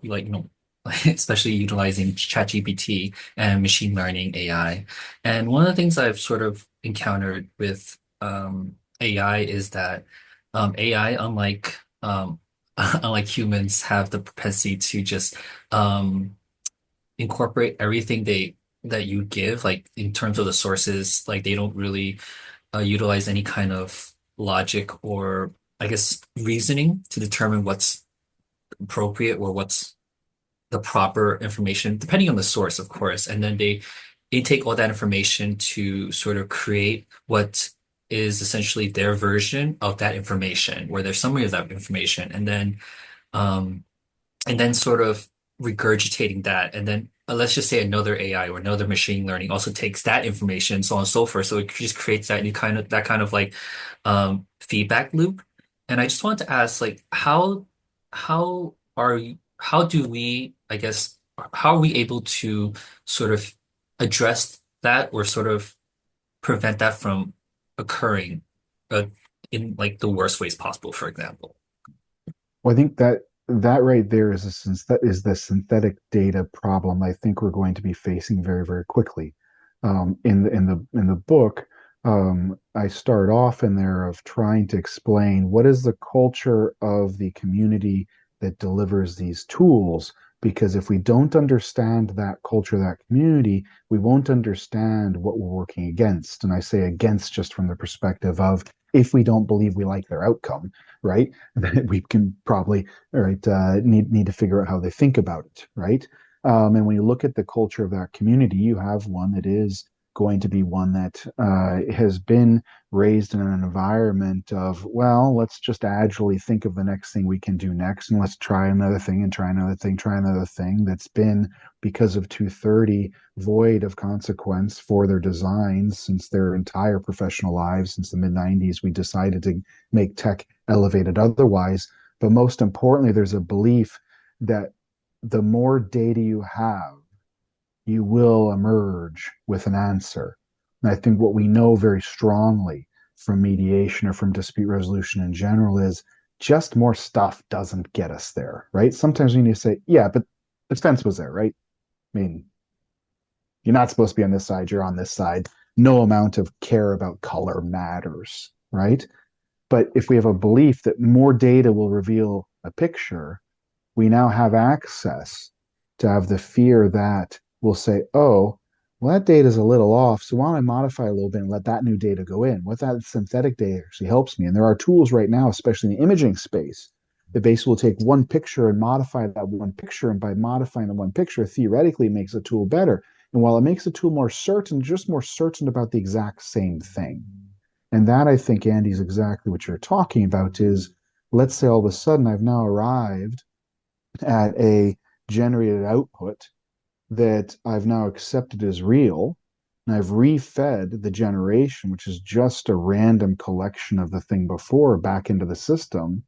especially utilizing ChatGPT and machine learning AI. And one of the things I've sort of encountered with AI is that AI, unlike humans, have the propensity to just incorporate everything that you give, like in terms of the sources, like they don't really utilize any kind of logic or I guess reasoning to determine what's appropriate or what's the proper information, depending on the source, of course. And then they take all that information to sort of create what is essentially their version of that information, or their summary of that information, um, and then sort of regurgitating that. And then let's just say another AI or another machine learning also takes that information, so on and so forth. So it just creates that kind of like feedback loop. And I just wanted to ask, like, how do we, I guess, how are we able to sort of address that or sort of prevent that from occurring uh, in like the worst ways possible, for example. Well, I think that right there is is the synthetic data problem I think we're going to be facing very, very quickly. In the book, I start off in there of trying to explain what is the culture of the community that delivers these tools. Because if we don't understand that culture, that community, we won't understand what we're working against. And I say against just from the perspective of if we don't believe we like their outcome, right? Then we can probably, right, need to figure out how they think about it, right? And when you look at the culture of that community, you have one that is going to be one that has been raised in an environment of, well, let's just agilely think of the next thing we can do next, and let's try another thing and try another thing, try another thing that's been, because of 230, void of consequence for their designs since their entire professional lives. Since the mid 90s, we decided to make tech elevated otherwise. But most importantly, there's a belief that the more data you have, you will emerge with an answer. And I think what we know very strongly from mediation or from dispute resolution in general is just more stuff doesn't get us there, right? Sometimes we need to say, yeah, but the fence was there, right? I mean, you're not supposed to be on this side, you're on this side. No amount of care about color matters, right? But if we have a belief that more data will reveal a picture, we now have access to have the fear that we'll say, oh, well, that data is a little off. So why don't I modify a little bit and let that new data go in? What that synthetic data actually helps me. And there are tools right now, especially in the imaging space, that basically will take one picture and modify that one picture. And by modifying the one picture, theoretically, it makes a tool better. And while it makes a tool more certain, just more certain about the exact same thing. And that, I think, Andy, is exactly what you're talking about is, let's say all of a sudden I've now arrived at a generated output that I've now accepted as real, and I've refed the generation, which is just a random collection of the thing before, back into the system,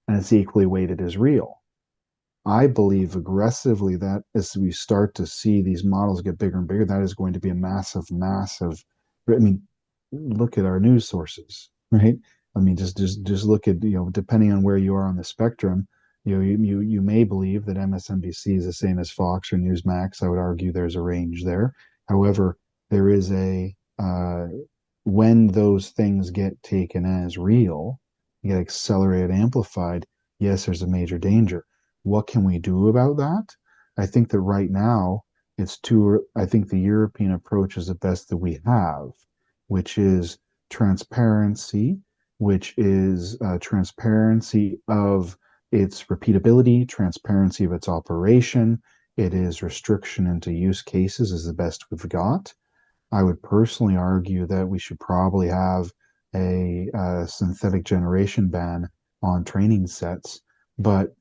and it's equally weighted as real. I believe aggressively that as we start to see these models get bigger and bigger, that is going to be a massive, massive. I mean, look at our news sources, right? I mean, just look at, depending on where you are on the spectrum, you may believe that MSNBC is the same as Fox or Newsmax. I would argue there's a range there. However, there is when those things get taken as real, get accelerated, amplified, yes, there's a major danger. What can we do about that? I think that right now I think the European approach is the best that we have, which is transparency, which is transparency of its repeatability, transparency of its operation. It is restriction into use cases is the best we've got. I would personally argue that we should probably have a synthetic generation ban on training sets. But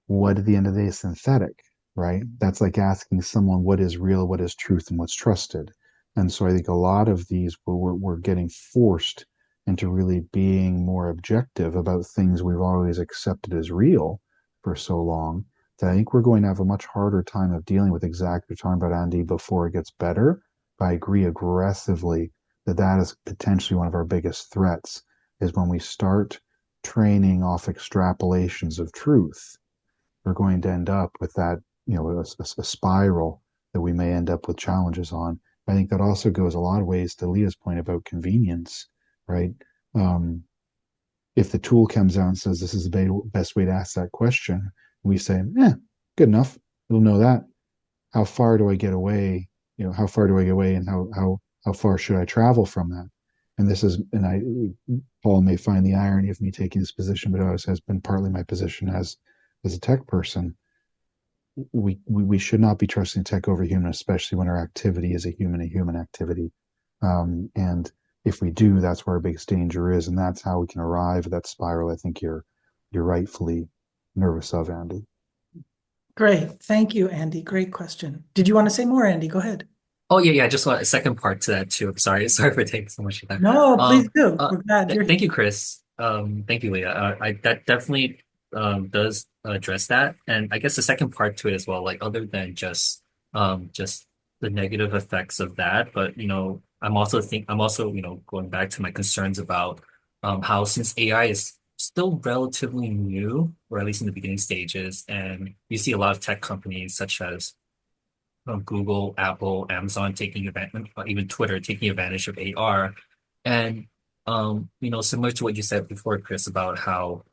what at the end of the day is synthetic, right? That's like asking someone what is real, what is truth, and what's trusted. And so I think a lot of these we're getting forced into really being more objective about things we've always accepted as real for so long that I think we're going to have a much harder time of dealing with exactly what you're talking about, Andy, before it gets better. But I agree aggressively that that is potentially one of our biggest threats is when we start training off extrapolations of truth, we're going to end up with that, a spiral that we may end up with challenges on. I think that also goes a lot of ways to Leah's point about convenience, right? Um, if the tool comes out and says this is the best way to ask that question, we say, good enough. It'll know that. How far do I get away? How far do I get away, and how far should I travel from that? And this is, Paul may find the irony of me taking this position, but it always has been partly my position as a tech person. We should not be trusting tech over human, especially when our activity is a human activity. And if we do, that's where our biggest danger is, and that's how we can arrive at that spiral. I think you're rightfully nervous of, Andy. Great. Thank you, Andy. Great question. Did you want to say more, Andy? Go ahead. Oh yeah, I just want a second part to that too. Sorry for taking so much of that. No, please Um, do. We're glad you're thank here. you, Chris. Thank you, Leah. That definitely does address that, and I guess the second part to it as well, like other than just the negative effects of that, but I'm also, going back to my concerns about how since AI is still relatively new, or at least in the beginning stages, and you see a lot of tech companies such as Google, Apple, Amazon taking advantage, even Twitter taking advantage of AR. And similar to what you said before, Chris, about how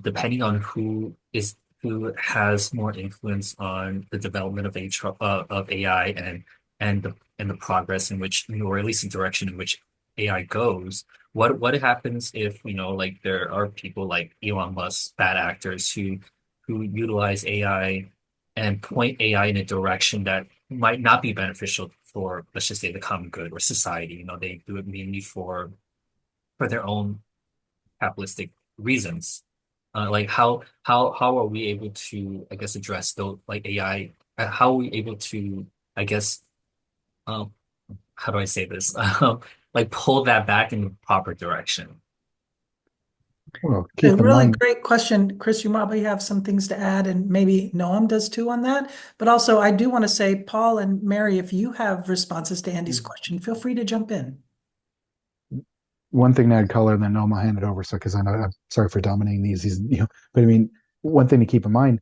depending on who has more influence on the development of AI and the progress in which, or at least the direction in which AI goes, what happens if, like there are people like Elon Musk, bad actors who utilize AI and point AI in a direction that might not be beneficial for, let's just say, the common good or society. They do it mainly for their own capitalistic reasons. Like how are we able to, I guess, address those like AI? How are we able to, I guess, um, how do I say this? Like pull that back in the proper direction. Well, A keep in really mind, great question, Chris. You probably have some things to add, and maybe Noam does too on that. But also, I do want to say, Paul and Mary, if you have responses to Andy's question, feel free to jump in. one thing to add color, and then Noam, I'll hand it over. So, because I know I'm sorry for dominating these, but I mean, one thing to keep in mind,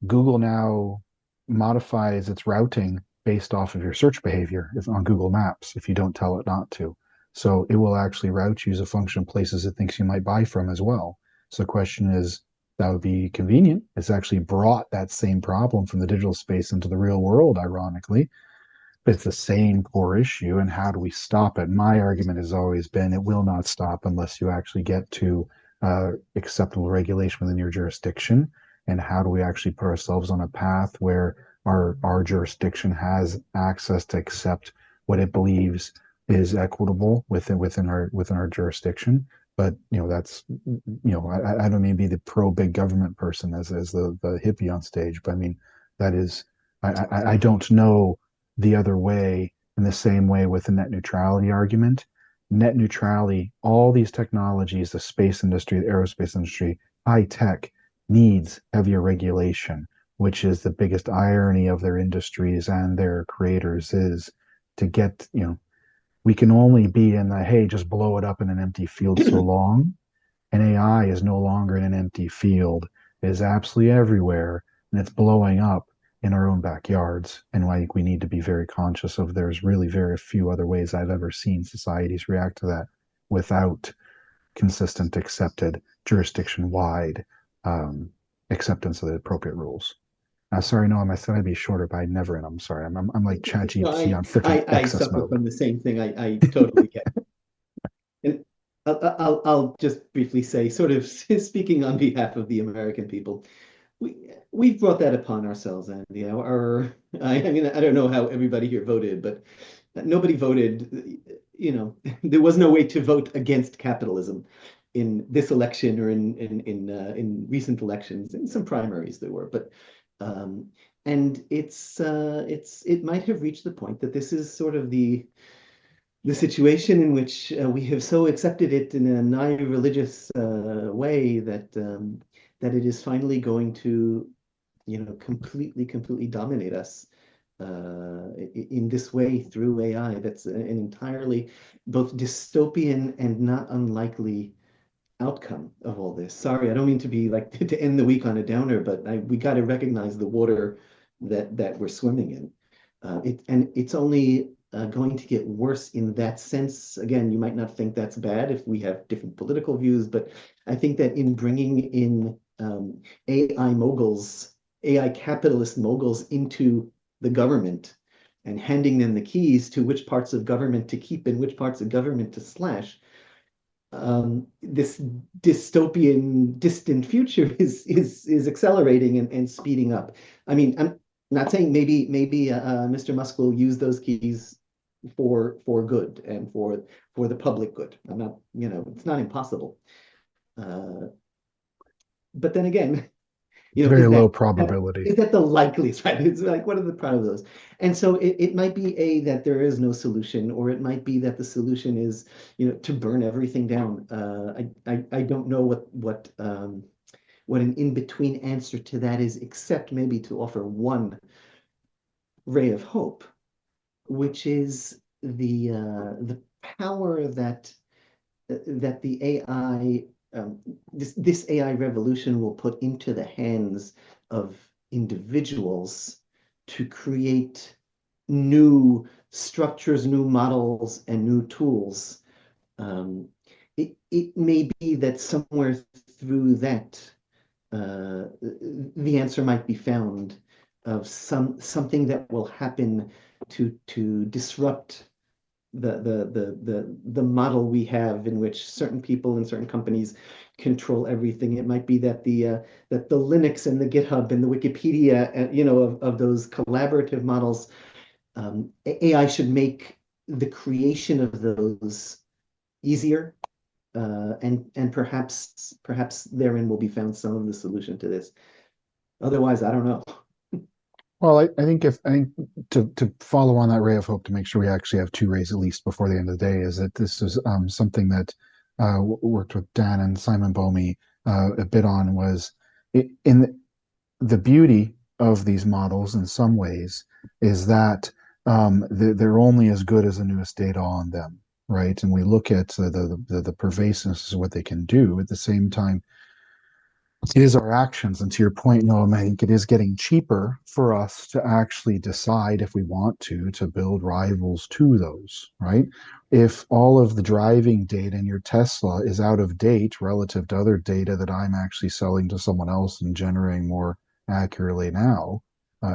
Google now modifies its routing based off of your search behavior if on Google Maps if you don't tell it not to. So it will actually route you as a function of places it thinks you might buy from as well. So the question is, that would be convenient. It's actually brought that same problem from the digital space into the real world, ironically. But it's the same core issue, and how do we stop it? My argument has always been it will not stop unless you actually get to acceptable regulation within your jurisdiction. And how do we actually put ourselves on a path where our jurisdiction has access to accept what it believes is equitable within our jurisdiction? But that's I don't mean to be the pro big government person as the hippie on stage, but I mean that is I don't know the other way in the same way with the net neutrality argument. Net neutrality, all these technologies, the space industry, the aerospace industry, high tech needs heavier regulation, which is the biggest irony of their industries and their creators is to get, we can only be in the, hey, just blow it up in an empty field so long. And AI is no longer in an empty field. It is absolutely everywhere, and it's blowing up in our own backyards. And I think we need to be very conscious of there's really very few other ways I've ever seen societies react to that without consistent, accepted, jurisdiction-wide acceptance of the appropriate rules. Sorry, Noam, I said I'd be shorter, but I never, and I'm sorry. I'm like No, ChatGPT on freaking I excess suffer mode. from the same thing. I totally get it. And I'll just briefly say, sort of speaking on behalf of the American people, we've brought that upon ourselves, and I mean, I don't know how everybody here voted, but nobody voted. There was no way to vote against capitalism in this election or in recent elections. In some primaries there were, but and it might have reached the point that this is sort of the situation in which we have so accepted it in a nigh religious way that it is finally going to, completely dominate us in this way through AI. That's an entirely both dystopian and not unlikely outcome of all this. Sorry, I don't mean to be like to end the week on a downer, but we got to recognize the water that we're swimming in. It's only going to get worse in that sense. Again, you might not think that's bad if we have different political views, but I think that in bringing in AI moguls, AI capitalist moguls into the government and handing them the keys to which parts of government to keep and which parts of government to slash, this dystopian, distant future is accelerating and speeding up. I mean, I'm not saying maybe Mr. Musk will use those keys for good and for the public good. I'm not, it's not impossible. But then again, Very is low that probability. is that the likeliest, right? It's like, what are the probabilities? And so it might be that there is no solution, or it might be that the solution is, to burn everything down. I don't know what an in-between answer to that is, except maybe to offer one ray of hope, which is the power that the AI this AI revolution will put into the hands of individuals to create new structures, new models, and new tools. It may be that somewhere through that the answer might be found of something that will happen to disrupt the model we have in which certain people and certain companies control everything. It might be that the Linux and the GitHub and the Wikipedia, of those collaborative models, AI should make the creation of those easier, and perhaps therein will be found some of the solution to this. Otherwise, I don't know. Well, I think to follow on that ray of hope to make sure we actually have two rays at least before the end of the day is that this is something that worked with Dan and Simon Bomey a bit on was in the beauty of these models in some ways is that they're only as good as the newest data on them, right? And we look at the pervasiveness of what they can do. At the same time, it is our actions. And to your point, Noam, I think it is getting cheaper for us to actually decide if we want to build rivals to those, right? If all of the driving data in your Tesla is out of date relative to other data that I'm actually selling to someone else and generating more accurately now,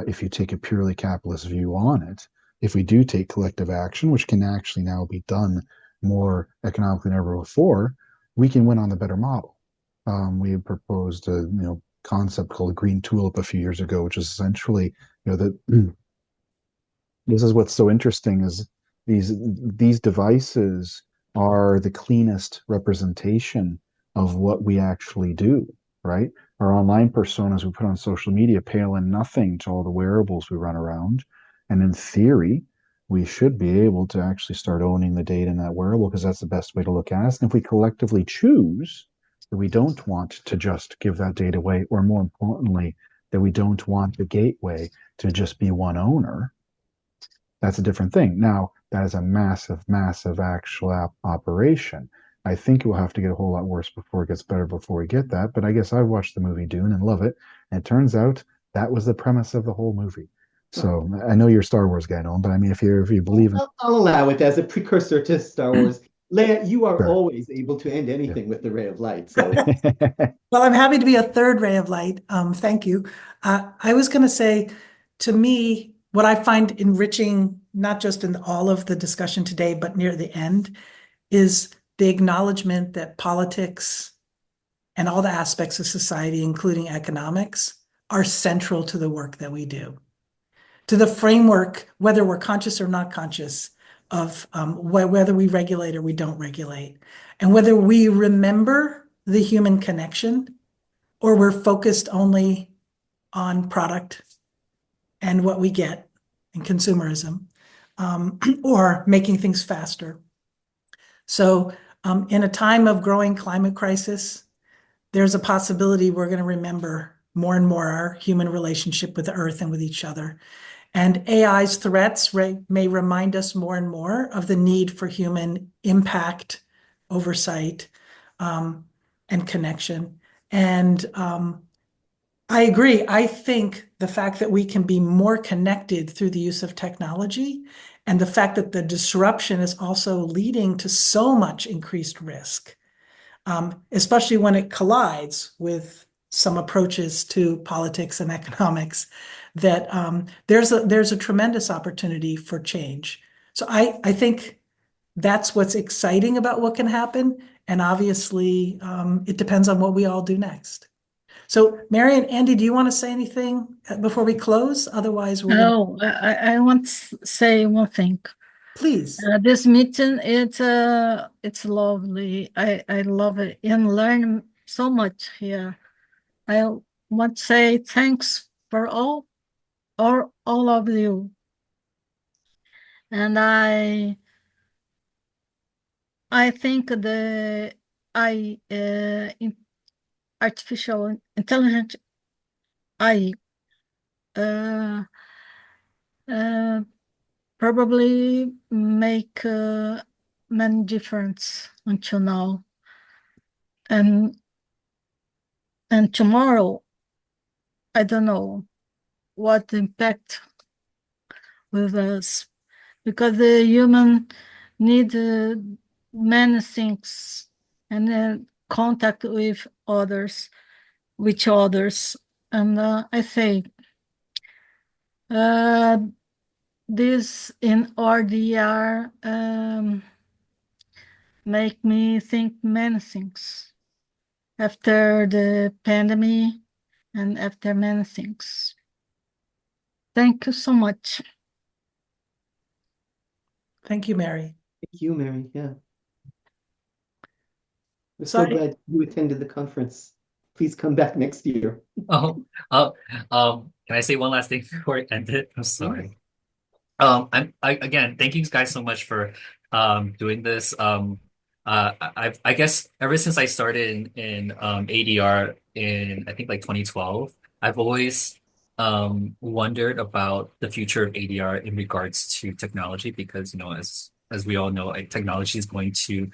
if you take a purely capitalist view on it, if we do take collective action, which can actually now be done more economically than ever before, we can win on the better model. We had proposed a concept called a green tulip a few years ago, which is essentially that this is what's so interesting is these devices are the cleanest representation of what we actually do, right? Our online personas we put on social media pale in nothing to all the wearables we run around, and in theory, we should be able to actually start owning the data in that wearable because that's the best way to look at us. And if we collectively choose that we don't want to just give that data away, or more importantly, that we don't want the gateway to just be one owner, that's a different thing. Now, that is a massive, massive actual operation. I think it will have to get a whole lot worse before it gets better before we get that. But I guess I've watched the movie Dune and love it. And it turns out that was the premise of the whole movie. So I know you're a Star Wars guy, Noam, but I mean, if you believe in, I'll allow it as a precursor to Star Wars. Leah, you are sure. always able to end anything with the ray of light. So Well, I'm happy to be a third ray of light. Thank you. I was going to say, to me, what I find enriching, not just in all of the discussion today, but near the end, is the acknowledgement that politics and all the aspects of society, including economics, are central to the work that we do, to the framework, whether we're conscious or not conscious, of whether we regulate or we don't regulate, and whether we remember the human connection or we're focused only on product and what we get and consumerism, or making things faster. So in a time of growing climate crisis, there's a possibility we're going to remember more and more our human relationship with the earth and with each other. And AI's threats may remind us more and more of the need for human impact, oversight, and connection. And I agree. I think the fact that we can be more connected through the use of technology and the fact that the disruption is also leading to so much increased risk, especially when it collides with some approaches to politics and economics, that there's a tremendous opportunity for change. So I think that's what's exciting about what can happen. And obviously, it depends on what we all do next. So, Mary and Andy, do you want to say anything before we close? Otherwise, we're going to... I want to say one thing. Please. This meeting, it's lovely. I love it and learn so much here. I want to say thanks for all of you. And I think the artificial intelligence I probably make many difference until now. And tomorrow, I don't know what impact with us, because the human need many things and contact with others, and I think this in ODR make me think many things after the pandemic and after many things. Thank you so much. Thank you, Mary. Thank you, Mary. Yeah. We're So so glad you attended the conference. Please come back next year. Oh, can I say one last thing before I end it? I'm sorry. Again, thank you guys so much for doing this. I guess ever since I started in ADR in I think like 2012, I've always wondered about the future of ADR in regards to technology because as we all know, like, technology is going to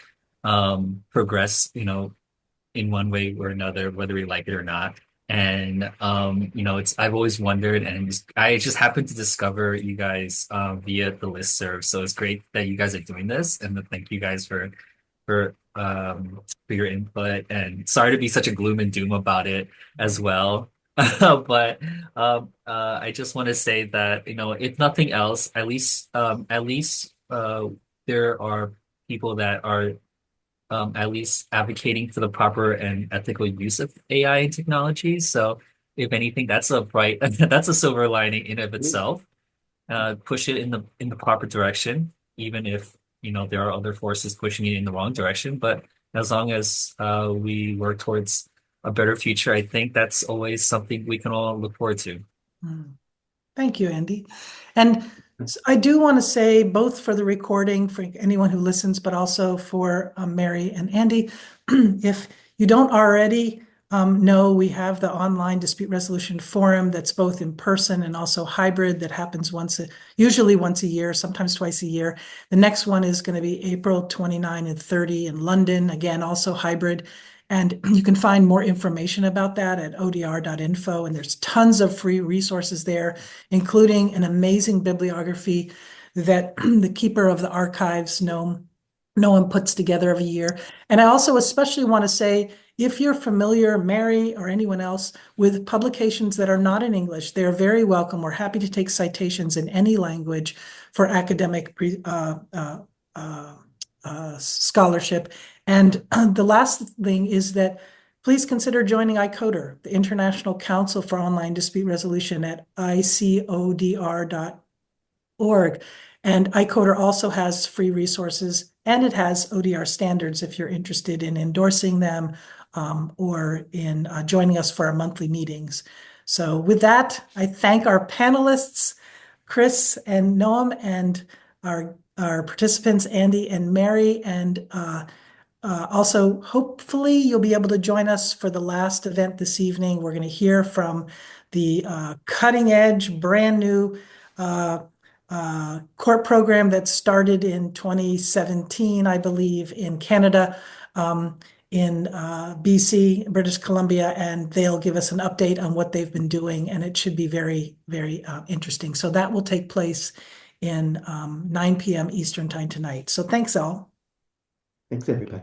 progress, in one way or another, whether we like it or not. And it's I've always wondered, and I just happened to discover you guys via the listserv. So it's great that you guys are doing this, and thank you guys for your input. And sorry to be such a gloom and doom about it as well. But I just want to say that if nothing else, at least there are people that are at least advocating for the proper and ethical use of AI and technology. So if anything, that's a bright, that's a silver lining in of itself. Push it in the proper direction, even if there are other forces pushing it in the wrong direction. But as long as we work towards a better future, I think that's always something we can all look forward to. Thank you, Andy. And I do want to say, both for the recording, for anyone who listens, but also for Mary and Andy, if you don't already know, we have the online dispute resolution forum that's both in person and also hybrid, that happens usually once a year, sometimes twice a year. The next one is going to be April 29 and 30 in London, again, also hybrid. And you can find more information about that at odr.info. And there's tons of free resources there, including an amazing bibliography that the keeper of the archives, Noam, puts together every year. And I also especially want to say, if you're familiar, Mary or anyone else, with publications that are not in English, they're very welcome. We're happy to take citations in any language for academic scholarship. And the last thing is that please consider joining ICODR, the International Council for Online Dispute Resolution, at icodr.org. And ICODR also has free resources, and it has ODR standards if you're interested in endorsing them or in joining us for our monthly meetings. So with that, I thank our panelists, Chris and Noam, and our participants, Andy and Mary, and also, hopefully, you'll be able to join us for the last event this evening. We're going to hear from the cutting edge, brand new court program that started in 2017, I believe, in Canada, in BC, British Columbia, and they'll give us an update on what they've been doing, and it should be very, very interesting. So that will take place in 9 p.m. Eastern time tonight. So thanks all. Thanks, everybody.